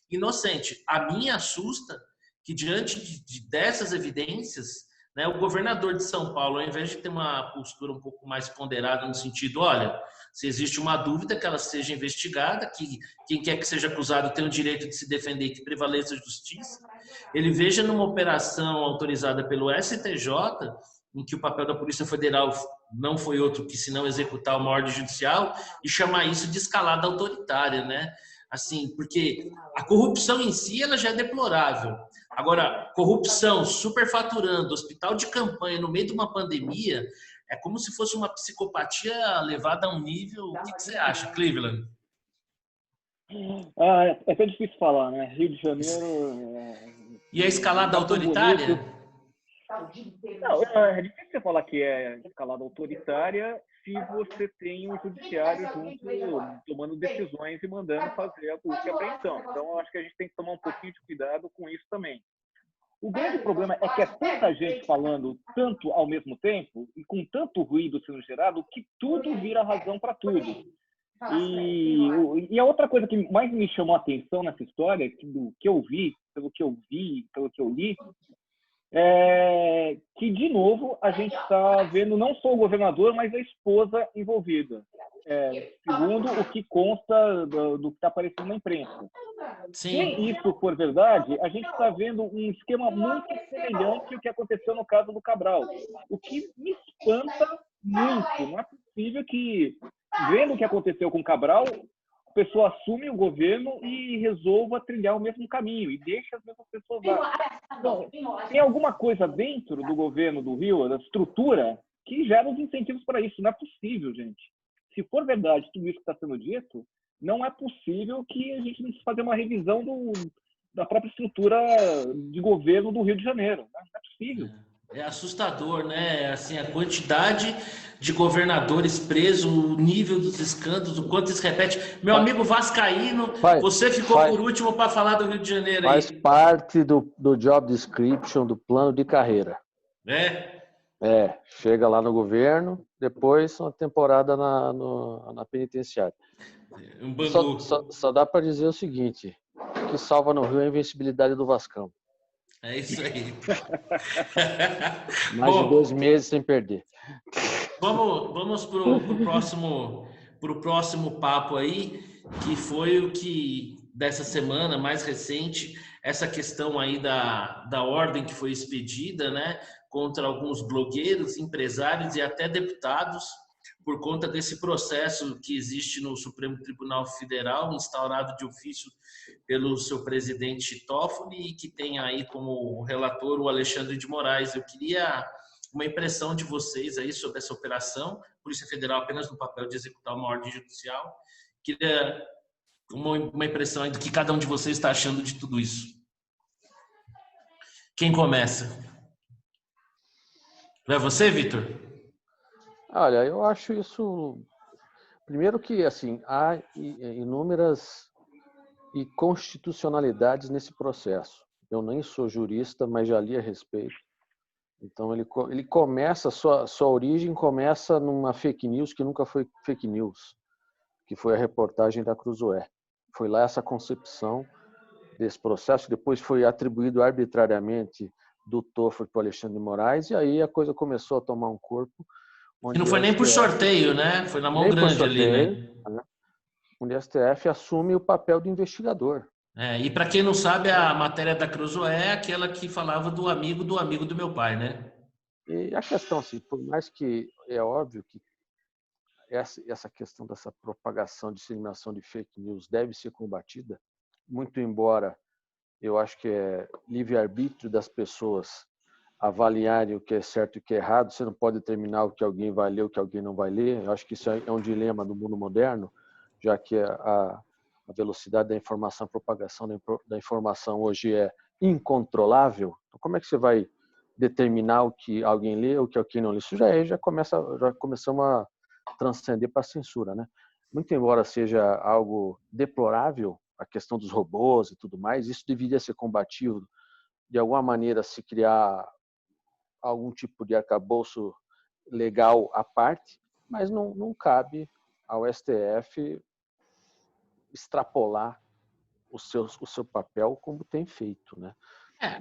inocente. A mim assusta que diante dessas evidências, né, o governador de São Paulo, ao invés de ter uma postura um pouco mais ponderada no sentido, olha, se existe uma dúvida, que ela seja investigada, que quem quer que seja acusado tem o direito de se defender e que prevaleça a justiça, ele veja numa operação autorizada pelo STJ, em que o papel da Polícia Federal não foi outro que senão executar uma ordem judicial, e chamar isso de escalada autoritária, né? Assim, porque a corrupção em si ela já é deplorável. Agora, corrupção, superfaturando, hospital de campanha no meio de uma pandemia, é como se fosse uma psicopatia levada a um nível... O que você acha, Cleveland? É até difícil falar, né? Rio de Janeiro... E a escalada autoritária? Não, é difícil você falar que é escalada autoritária se você tem um judiciário junto, tomando decisões e mandando fazer a busca e apreensão. Então, eu acho que a gente tem que tomar um pouquinho de cuidado com isso também. O grande problema é que é tanta gente falando tanto ao mesmo tempo e com tanto ruído sendo gerado que tudo vira razão para tudo. E a outra coisa que mais me chamou a atenção nessa história, pelo que eu vi, pelo que eu li, é que, de novo, a gente está vendo não só o governador, mas a esposa envolvida, segundo o que consta do que está aparecendo na imprensa. Sim. Se isso for verdade, a gente está vendo um esquema muito semelhante ao que aconteceu no caso do Cabral, o que me espanta muito. Não é possível que, vendo o que aconteceu com o Cabral, a pessoa assume o governo e resolva trilhar o mesmo caminho e deixa as mesmas pessoas lá. Então, tem alguma coisa dentro do governo do Rio, da estrutura, que gera os incentivos para isso. Não é possível, gente. Se for verdade tudo isso que está sendo dito, não é possível que a gente não fazer uma revisão da própria estrutura de governo do Rio de Janeiro. Não é possível. É assustador, né? Assim, a quantidade de governadores presos, o nível dos escândalos, o quanto isso repete. Meu amigo vascaíno, você ficou por último para falar do Rio de Janeiro aí. Faz parte do job description, do plano de carreira. Chega lá no governo, depois uma temporada na penitenciária. Só dá para dizer o seguinte, o que salva no Rio é a invencibilidade do Vascão. É isso aí. Mais de 2 meses sem perder. Vamos pro próximo papo aí. que foi o que, dessa semana mais recente, essa questão aí da ordem que foi expedida, né, contra alguns blogueiros, empresários e até deputados, por conta desse processo que existe no Supremo Tribunal Federal, instaurado de ofício pelo seu presidente Toffoli, e que tem aí como relator o Alexandre de Moraes. Eu queria uma impressão de vocês aí sobre essa operação, Polícia Federal apenas no papel de executar uma ordem judicial. Queria uma impressão aí do que cada um de vocês está achando de tudo isso. Quem começa? Vai você, Vitor? Olha, eu acho isso... Primeiro que, assim, há inúmeras inconstitucionalidades nesse processo. Eu nem sou jurista, mas já li a respeito. Então, ele começa, sua origem começa numa fake news que nunca foi fake news, que foi a reportagem da Cruzoé. Foi lá essa concepção desse processo, depois foi atribuído arbitrariamente do Toffoli para o Alexandre de Moraes, e aí a coisa começou a tomar um corpo. E não foi nem por sorteio, né? Foi na mão grande ali, né? Onde o STF assume o papel de investigador. E para quem não sabe, a matéria da Cruzoé é aquela que falava do amigo do meu pai, né? E a questão, assim, por mais que é óbvio que essa questão dessa propagação, disseminação de fake news deve ser combatida, muito embora eu acho que é livre-arbítrio das pessoas avaliarem o que é certo e o que é errado. Você não pode determinar o que alguém vai ler, o que alguém não vai ler. Eu acho que isso é um dilema no mundo moderno, já que a velocidade da informação, a propagação da informação hoje é incontrolável. Então, como é que você vai determinar o que alguém lê, o que alguém não lê? Isso já começamos a transcender para a censura, né? Muito embora seja algo deplorável, a questão dos robôs e tudo mais, isso deveria ser combatido de alguma maneira, se criar algum tipo de arcabouço legal à parte, mas não cabe ao STF extrapolar o seu papel como tem feito, né?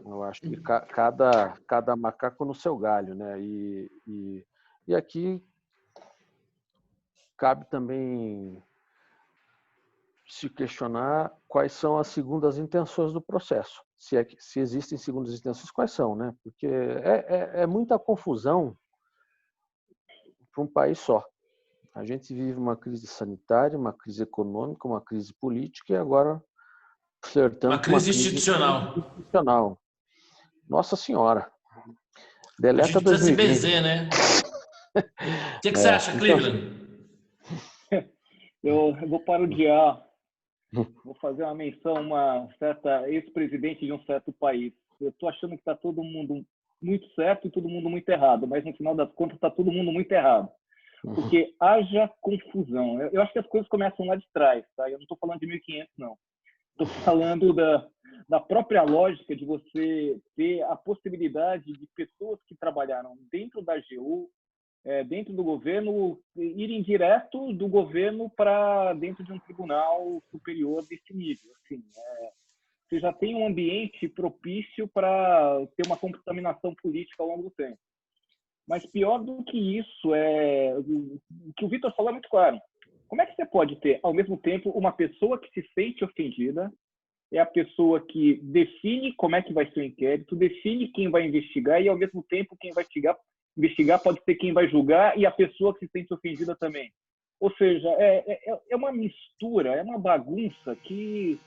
Eu acho que cada macaco no seu galho, né? E aqui cabe também se questionar quais são as segundas intenções do processo. Se existem segundas intenções, quais são, né? Porque é muita confusão para um país só. A gente vive uma crise sanitária, uma crise econômica, uma crise política e agora flertando com uma crise institucional. Nossa Senhora. Deleta a gente precisa 2020. se benzer, né? O que você acha, Cleveland? Eu vou parodiar. Vou fazer uma menção a uma certa ex-presidente de um certo país. Eu estou achando que está todo mundo muito certo e todo mundo muito errado, mas no final das contas está todo mundo muito errado. Porque haja confusão. Eu acho que as coisas começam lá de trás, tá? Eu não estou falando de 1500, não. Estou falando da própria lógica de você ter a possibilidade de pessoas que trabalharam dentro da AGU, dentro do governo, irem direto do governo para dentro de um tribunal superior desse nível. Assim, você já tem um ambiente propício para ter uma contaminação política ao longo do tempo. Mas pior do que isso, o que o Vitor falou é muito claro. Como é que você pode ter, ao mesmo tempo, uma pessoa que se sente ofendida, é a pessoa que define como é que vai ser o inquérito, define quem vai investigar e, ao mesmo tempo, quem vai investigar pode ser quem vai julgar e a pessoa que se sente ofendida também. Ou seja, é uma mistura, é uma bagunça que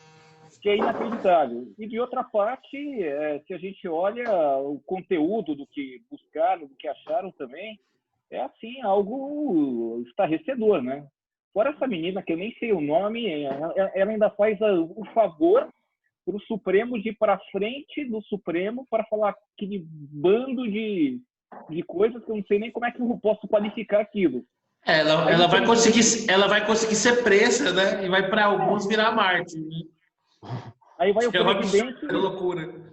é inacreditável. E, de outra parte, se a gente olha o conteúdo do que buscaram, do que acharam também, é assim, algo estarrecedor, né? Fora essa menina, que eu nem sei o nome, ela ainda faz o favor para o Supremo de ir para frente do Supremo para falar aquele bando de coisas que eu não sei nem como é que eu posso qualificar aquilo. Ela vai conseguir ser presa, né? E vai para alguns virar mártir, né? Aí vai o presidente... É loucura.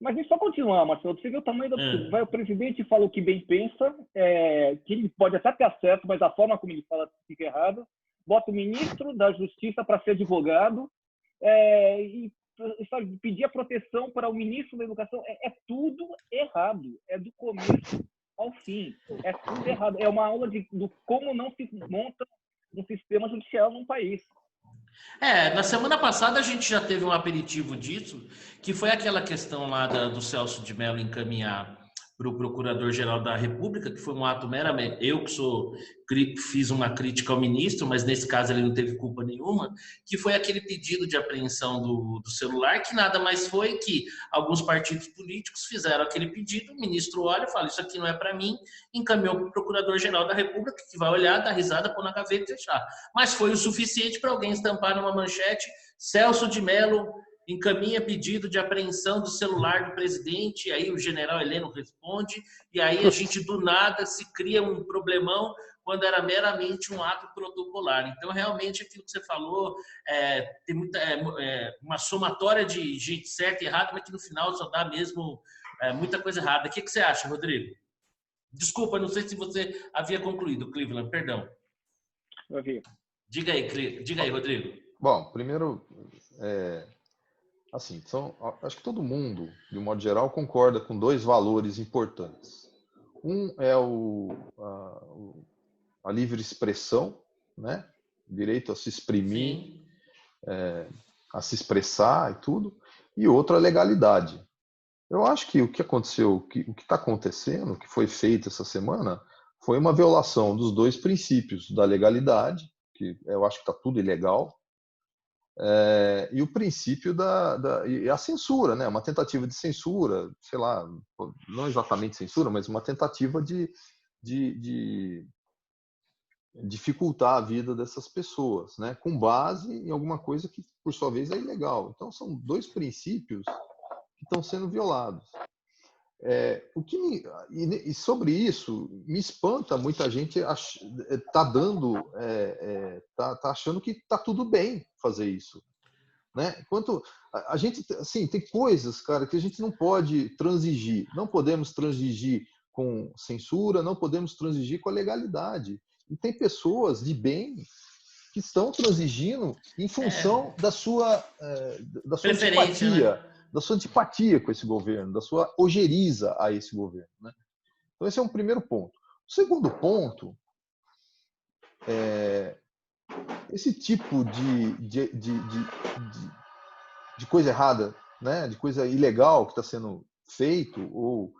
Mas nem só continuar, Marcelo. Você vê o tamanho do absurdo. Vai o presidente e fala o que bem pensa, que ele pode até ter certo, mas a forma como ele fala fica errada. Bota o ministro da Justiça para ser advogado e sabe, pedir a proteção para o ministro da Educação. É tudo errado. É do começo ao fim. É tudo errado. É uma aula do como não se monta um sistema judicial num país. Na semana passada a gente já teve um aperitivo disso, que foi aquela questão lá do Celso de Mello encaminhar para o Procurador-Geral da República, que foi um ato meramente. Eu fiz uma crítica ao ministro, mas nesse caso ele não teve culpa nenhuma, que foi aquele pedido de apreensão do celular, que nada mais foi que alguns partidos políticos fizeram aquele pedido, o ministro olha e fala: isso aqui não é para mim, encaminhou para o Procurador-Geral da República, que vai olhar, dar risada, pôr na gaveta e fechar. Mas foi o suficiente para alguém estampar numa manchete: Celso de Mello encaminha pedido de apreensão do celular do presidente, e aí o general Heleno responde, e aí a gente do nada se cria um problemão quando era meramente um ato protocolar. Então, realmente, aquilo que você falou, tem uma somatória de gente certa e errada, mas que no final só dá mesmo muita coisa errada. O que você acha, Rodrigo? Desculpa, não sei se você havia concluído, Cleveland, perdão. Eu vi. Diga aí, Rodrigo. Bom, primeiro, assim, acho que todo mundo, de um modo geral, concorda com dois valores importantes. Um é a livre expressão, né? O direito a se exprimir, a se expressar e tudo. E outro, a legalidade. Eu acho que o que aconteceu, o que está acontecendo, o que foi feito essa semana, foi uma violação dos dois princípios da legalidade, que eu acho que está tudo ilegal, e o princípio e a censura, né? Uma tentativa de censura, sei lá, não exatamente censura, mas uma tentativa de dificultar a vida dessas pessoas, né? Com base em alguma coisa que, por sua vez, é ilegal. Então, são dois princípios que estão sendo violados. E sobre isso, me espanta muita gente tá achando que está tudo bem fazer isso, né? Enquanto a gente, assim, tem coisas, cara, que a gente não pode transigir. Não podemos transigir com censura, não podemos transigir com a legalidade. E tem pessoas de bem que estão transigindo em função da sua antipatia, né? Da sua antipatia com esse governo, da sua ojeriza a esse governo, né? Então esse é um primeiro ponto. O segundo ponto é esse tipo de coisa errada, né? De coisa ilegal que está sendo feito, ou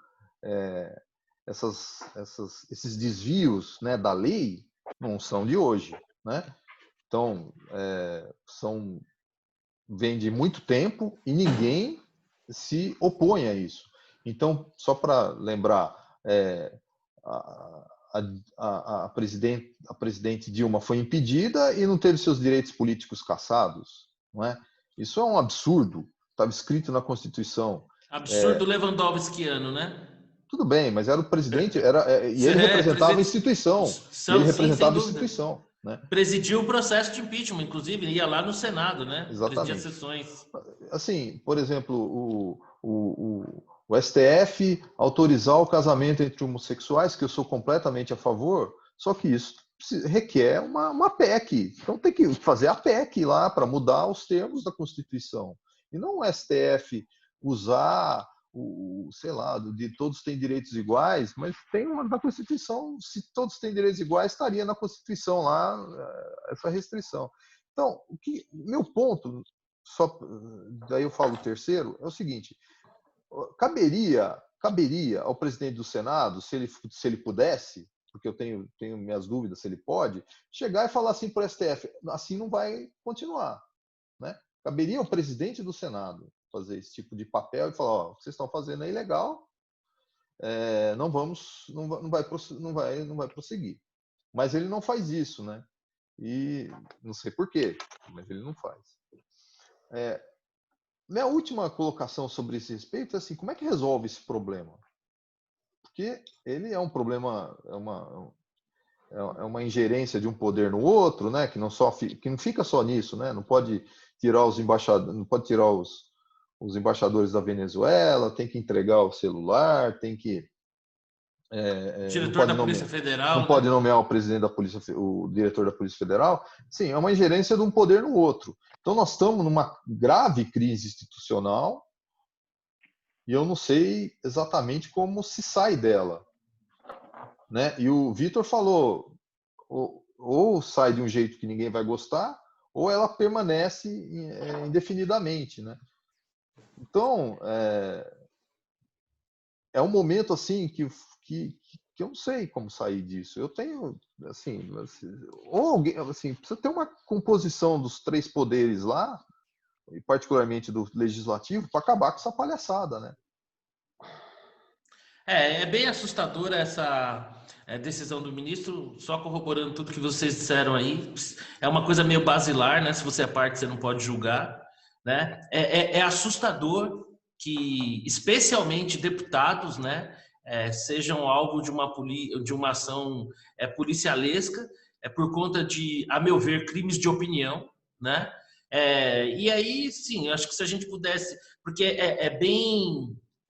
esses desvios, né, da lei, não são de hoje, né? Então, vem de muito tempo e ninguém se opõe a isso. Então, só para lembrar, a presidente Dilma foi impedida e não teve seus direitos políticos cassados, não é? Isso é um absurdo. Estava escrito na Constituição. Absurdo Lewandowskiano, né? Tudo bem, mas era o presidente, e ele representava a instituição. Ele representava a instituição, né? Presidiu o processo de impeachment, inclusive, ia lá no Senado, né? Exatamente. Presidia sessões. Assim, por exemplo, o STF autorizar o casamento entre homossexuais, que eu sou completamente a favor, só que isso requer uma PEC. Então tem que fazer a PEC lá para mudar os termos da Constituição. E não o STF usar sei lá, de todos têm direitos iguais, mas tem uma da Constituição, se todos têm direitos iguais, estaria na Constituição lá essa restrição. Então, meu ponto, daí eu falo o terceiro, é o seguinte: caberia ao presidente do Senado, se ele pudesse, porque eu tenho minhas dúvidas se ele pode, chegar e falar assim para o STF, assim não vai continuar, né? Caberia ao presidente do Senado fazer esse tipo de papel e falar: ó, o que vocês estão fazendo é ilegal, não vai prosseguir. Mas ele não faz isso, né? E não sei por quê, mas ele não faz. Minha última colocação sobre esse respeito é assim: como é que resolve esse problema? Porque ele é um problema, é uma ingerência de um poder no outro, né? Que não fica só nisso, né? Não pode tirar os embaixadores da Venezuela, tem que entregar o celular, tem que diretor da Polícia Federal, não pode nomear o presidente da Polícia, o diretor da Polícia Federal. Sim, é uma ingerência de um poder no outro. Então nós estamos numa grave crise institucional e eu não sei exatamente como se sai dela, né? E o Vitor falou: ou sai de um jeito que ninguém vai gostar, ou ela permanece indefinidamente, né? Então, é um momento assim que eu não sei como sair disso. Eu tenho, assim, ou alguém, assim, precisa ter uma composição dos três poderes lá, e particularmente do legislativo, para acabar com essa palhaçada, né? É bem assustadora essa decisão do ministro, só corroborando tudo que vocês disseram aí. É uma coisa meio basilar, né? Se você é parte, você não pode julgar, né? É assustador que, especialmente deputados, né, sejam alvo de uma ação policialesca, por conta de, a meu ver, crimes de opinião, né? E aí, sim, acho que se a gente pudesse, porque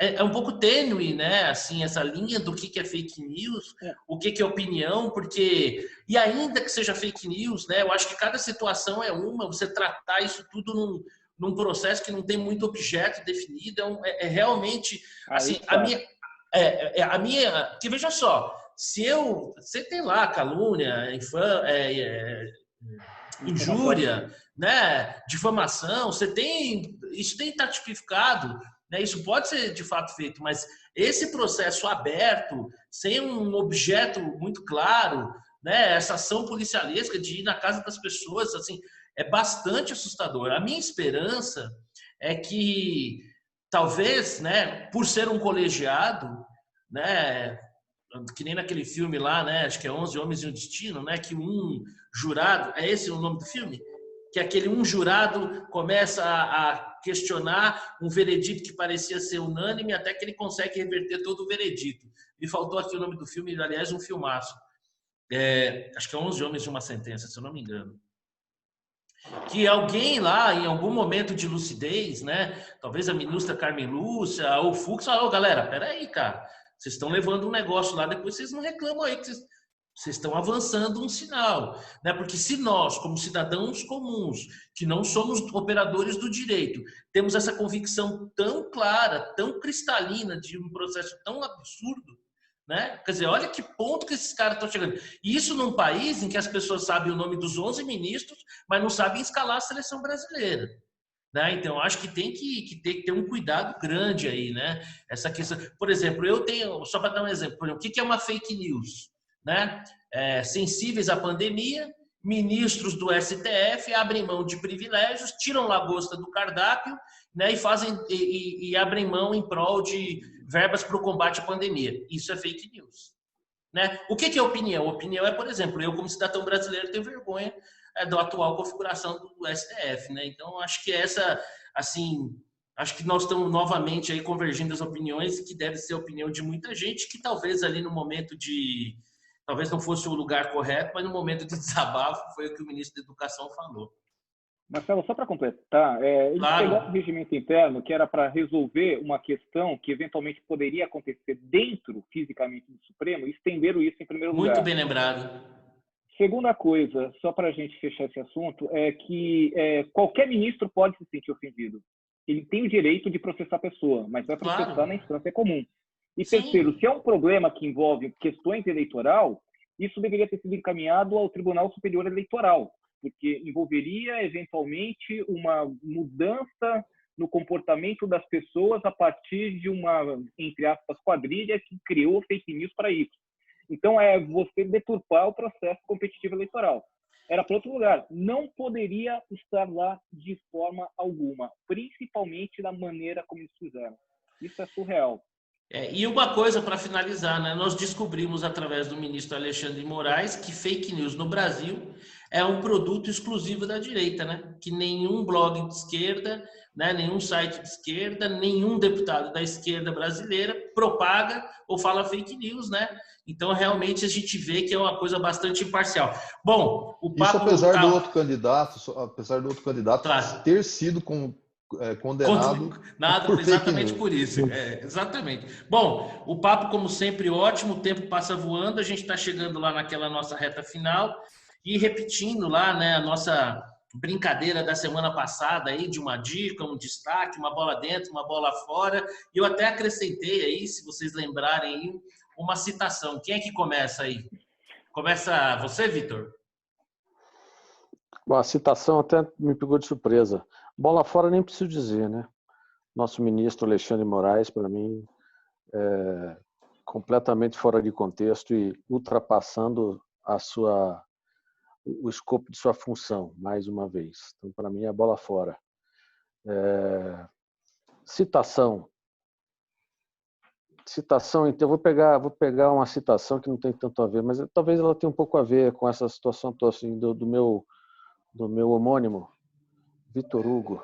é um pouco tênue, né? Assim, essa linha do que é fake news, o que é opinião, porque e ainda que seja fake news, né? Eu acho que cada situação é você tratar isso tudo num processo que não tem muito objeto definido, é realmente assim a minha que veja só, você tem lá calúnia, injúria, né? Difamação, isso tem que estar tipificado. Isso pode ser de fato feito, mas esse processo aberto, sem um objeto muito claro, né, essa ação policialesca de ir na casa das pessoas, assim, é bastante assustador. A minha esperança é que, talvez, né, por ser um colegiado, né, que nem naquele filme lá, né, acho que é 11 Homens e um Destino, né, que um jurado, é esse o nome do filme? Que aquele um jurado começa a questionar um veredito que parecia ser unânime, até que ele consegue reverter todo o veredito. Me faltou aqui o nome do filme, aliás, um filmaço. Acho que é 11 Homens de uma Sentença, se eu não me engano. Que alguém lá, em algum momento de lucidez, né, talvez a ministra Carmen Lúcia ou o Fux, falou, galera, peraí, cara, vocês estão levando um negócio lá, depois vocês não reclamam aí que vocês estão avançando um sinal, né? Porque se nós, como cidadãos comuns, que não somos operadores do direito, temos essa convicção tão clara, tão cristalina de um processo tão absurdo, né? Quer dizer, olha que ponto que esses caras estão chegando. E isso num país em que as pessoas sabem o nome dos 11 ministros, mas não sabem escalar a seleção brasileira. Né? Então, acho que tem que ter um cuidado grande aí, né? Essa questão, por exemplo, eu tenho, só para dar um exemplo, por exemplo, o que é uma fake news? Né? Sensíveis à pandemia, ministros do STF abrem mão de privilégios, tiram lagosta do cardápio, né? E abrem mão em prol de verbas para o combate à pandemia. Isso é fake news. Né? O que é opinião? Opinião é, por exemplo, eu como cidadão brasileiro tenho vergonha da atual configuração do STF, né? Então, acho que acho que nós estamos novamente aí convergindo as opiniões, que deve ser a opinião de muita gente, que talvez ali no momento talvez não fosse o lugar correto, mas no momento de desabafo foi o que o ministro da Educação falou. Marcelo, só para completar, eles pegaram o regimento interno que era para resolver uma questão que eventualmente poderia acontecer dentro, fisicamente, do Supremo, e estenderam isso em primeiro lugar. Muito bem lembrado. Segunda coisa, só para a gente fechar esse assunto, é que qualquer ministro pode se sentir ofendido. Ele tem o direito de processar a pessoa, mas vai processar na instância comum. E terceiro, se é um problema que envolve questões eleitoral, isso deveria ter sido encaminhado ao Tribunal Superior Eleitoral, porque envolveria, eventualmente, uma mudança no comportamento das pessoas a partir de uma, entre aspas, quadrilha que criou fake news para isso. Então, você deturpar o processo competitivo eleitoral. Era para outro lugar. Não poderia estar lá de forma alguma, principalmente da maneira como eles fizeram. Isso é surreal. E uma coisa para finalizar, né? Nós descobrimos através do ministro Alexandre de Moraes que fake news no Brasil é um produto exclusivo da direita, né? Que nenhum blog de esquerda, né? Nenhum site de esquerda, nenhum deputado da esquerda brasileira propaga ou fala fake news, né? Então realmente a gente vê que é uma coisa bastante imparcial. Bom, o papo isso apesar do outro candidato claro, ter sido condenado por exatamente fake por isso. Exatamente. Bom, o papo, como sempre, ótimo, o tempo passa voando, a gente está chegando lá naquela nossa reta final e repetindo lá, né, a nossa brincadeira da semana passada aí, de uma dica, um destaque, uma bola dentro, uma bola fora, e eu até acrescentei aí, se vocês lembrarem aí, uma citação. Quem é que começa aí? Começa você, Vitor? Bom, a citação até me pegou de surpresa. Bola fora nem preciso dizer, né? Nosso ministro Alexandre Moraes, para mim, é completamente fora de contexto e ultrapassando o escopo de sua função, mais uma vez. Então, para mim, é bola fora. Citação, então, vou pegar uma citação que não tem tanto a ver, mas talvez ela tenha um pouco a ver com essa situação assim, do meu homônimo, Vitor Hugo.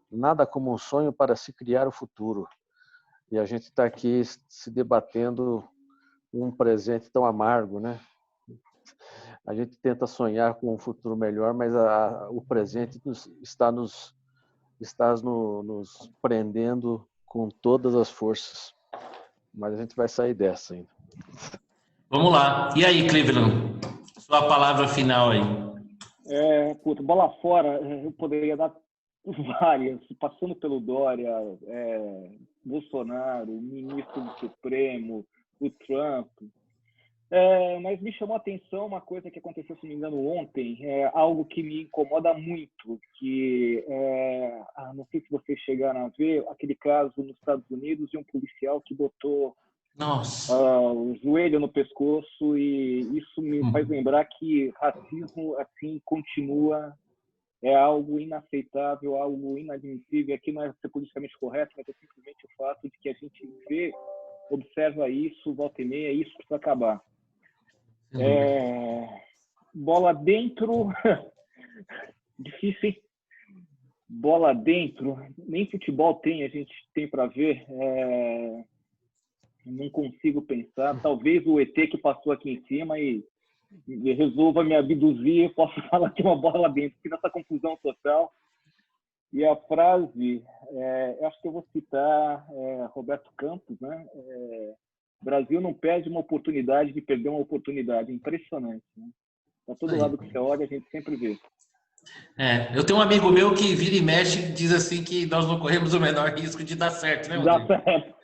Nada como um sonho para se criar o futuro. E a gente está aqui se debatendo um presente tão amargo, né? A gente tenta sonhar com um futuro melhor, mas o presente está nos prendendo com todas as forças. Mas a gente vai sair dessa ainda. Vamos lá. E aí, Cleveland? Sua palavra final aí. Bola fora, eu poderia dar várias, passando pelo Dória, Bolsonaro, o ministro do Supremo, o Trump. Mas me chamou a atenção uma coisa que aconteceu, se não me engano, ontem, algo que me incomoda muito, que não sei se vocês chegaram a ver, aquele caso nos Estados Unidos de um policial que botou o joelho no pescoço, e isso me faz lembrar que racismo assim continua, é algo inaceitável, algo inadmissível. Aqui não é ser politicamente correto, mas é simplesmente o fato de que a gente observa isso, volta e meia, isso precisa acabar. Bola dentro, difícil, hein? Bola dentro, nem futebol a gente tem para ver, não consigo pensar. Talvez o ET que passou aqui em cima e resolva me abduzir, eu posso falar que é uma bola dentro, porque nessa confusão total. E a frase, acho que eu vou citar Roberto Campos, né? Brasil não perde uma oportunidade de perder uma oportunidade. Impressionante, né? Para todo lado que você olha, a gente sempre vê. Eu tenho um amigo meu que vira e mexe e diz assim que nós não corremos o menor risco de dar certo, né, Rodrigo? Dá certo.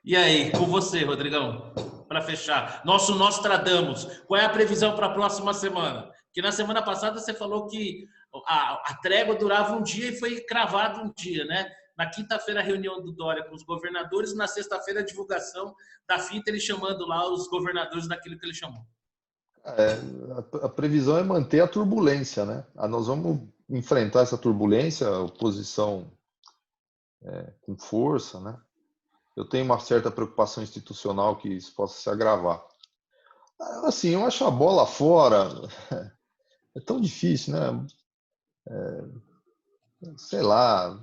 E aí, com você, Rodrigão, para fechar. Nostradamus, qual é a previsão para a próxima semana? Porque na semana passada você falou que a trégua durava um dia e foi cravado um dia, né? Na quinta-feira, a reunião do Dória com os governadores. Na sexta-feira, a divulgação da fita, ele chamando lá os governadores daquilo que ele chamou. A previsão é manter a turbulência, né? Nós vamos enfrentar essa turbulência, a oposição com força, né? Eu tenho uma certa preocupação institucional que isso possa se agravar. Assim, eu acho a bola fora é tão difícil, né? Sei lá,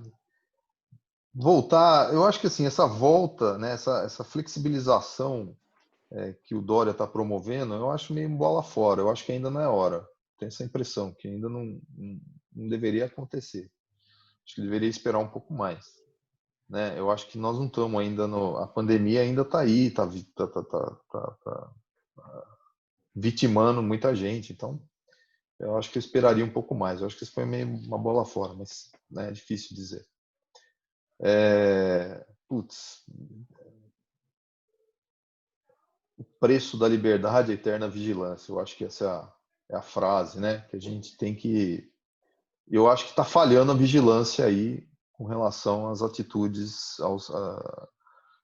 voltar, eu acho que assim, essa volta, né, essa flexibilização que o Dória está promovendo, eu acho meio bola fora, eu acho que ainda não é hora. Tenho essa impressão, que ainda não deveria acontecer. Acho que deveria esperar um pouco mais. Né? Eu acho que nós não estamos ainda a pandemia ainda está aí, está vitimando muita gente, então eu acho que eu esperaria um pouco mais. Eu acho que isso foi meio uma bola fora, mas né, é difícil dizer. O preço da liberdade é eterna vigilância. Eu acho que essa é a frase, né? Que a gente tem que... Eu acho que está falhando a vigilância aí com relação às atitudes,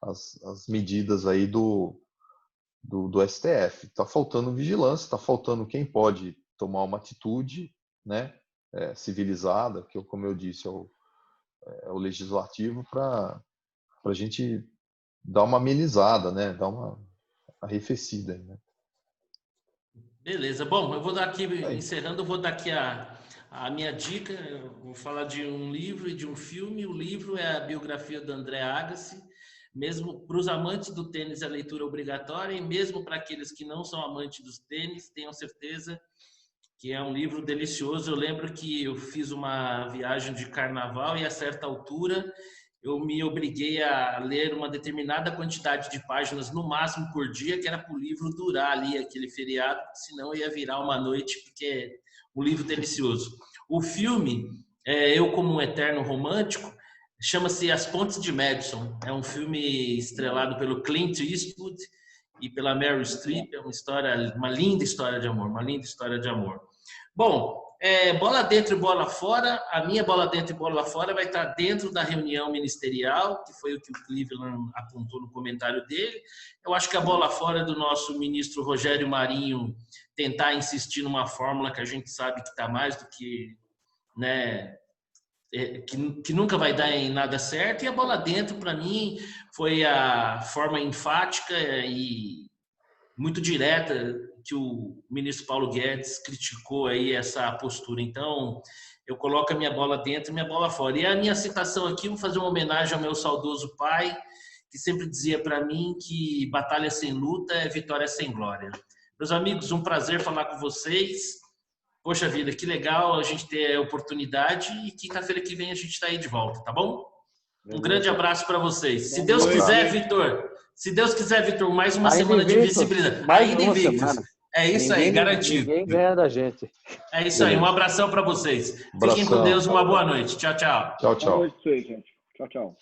às medidas aí do STF. Está faltando vigilância, está faltando quem pode tomar uma atitude, né? Civilizada, que, como eu disse, é o legislativo, para a gente dar uma amenizada, né? Dar uma arrefecida. Né? Beleza. Bom, eu vou dar aqui, encerrando, eu vou dar aqui a minha dica. Eu vou falar de um livro e de um filme. O livro é a biografia do André Agassi. Mesmo para os amantes do tênis, a leitura é obrigatória, e mesmo para aqueles que não são amantes dos tênis, tenham certeza que é um livro delicioso. Eu lembro que eu fiz uma viagem de carnaval e, a certa altura, eu me obriguei a ler uma determinada quantidade de páginas, no máximo por dia, que era para o livro durar ali aquele feriado, senão ia virar uma noite, porque é um livro delicioso. O filme, eu como um eterno romântico, chama-se As Pontes de Madison. É um filme estrelado pelo Clint Eastwood e pela Meryl Streep. É uma linda história de amor, uma linda história de amor. Bom, bola dentro e bola fora. A minha bola dentro e bola fora vai estar dentro da reunião ministerial, que foi o que o Cleveland apontou no comentário dele. Eu acho que a bola fora é do nosso ministro Rogério Marinho tentar insistir numa fórmula que a gente sabe que está mais do que, né, que nunca vai dar em nada certo. E a bola dentro, para mim, foi a forma enfática e muito direta que o ministro Paulo Guedes criticou aí essa postura. Então, eu coloco a minha bola dentro e minha bola fora. E a minha citação aqui, vou fazer uma homenagem ao meu saudoso pai, que sempre dizia para mim que batalha sem luta é vitória sem glória. Meus amigos, um prazer falar com vocês. Poxa vida, que legal a gente ter a oportunidade e quinta-feira que vem a gente está aí de volta, tá bom? Um grande abraço para vocês. Se Deus quiser, Vitor, mais uma semana de visibilidade. Mais uma semana. É isso aí, garantido. Ninguém ganha da gente. É isso aí, um abração para vocês. Fiquem com Deus, uma boa noite. Tchau, tchau. Tchau, tchau. Boa noite, gente. Tchau, tchau.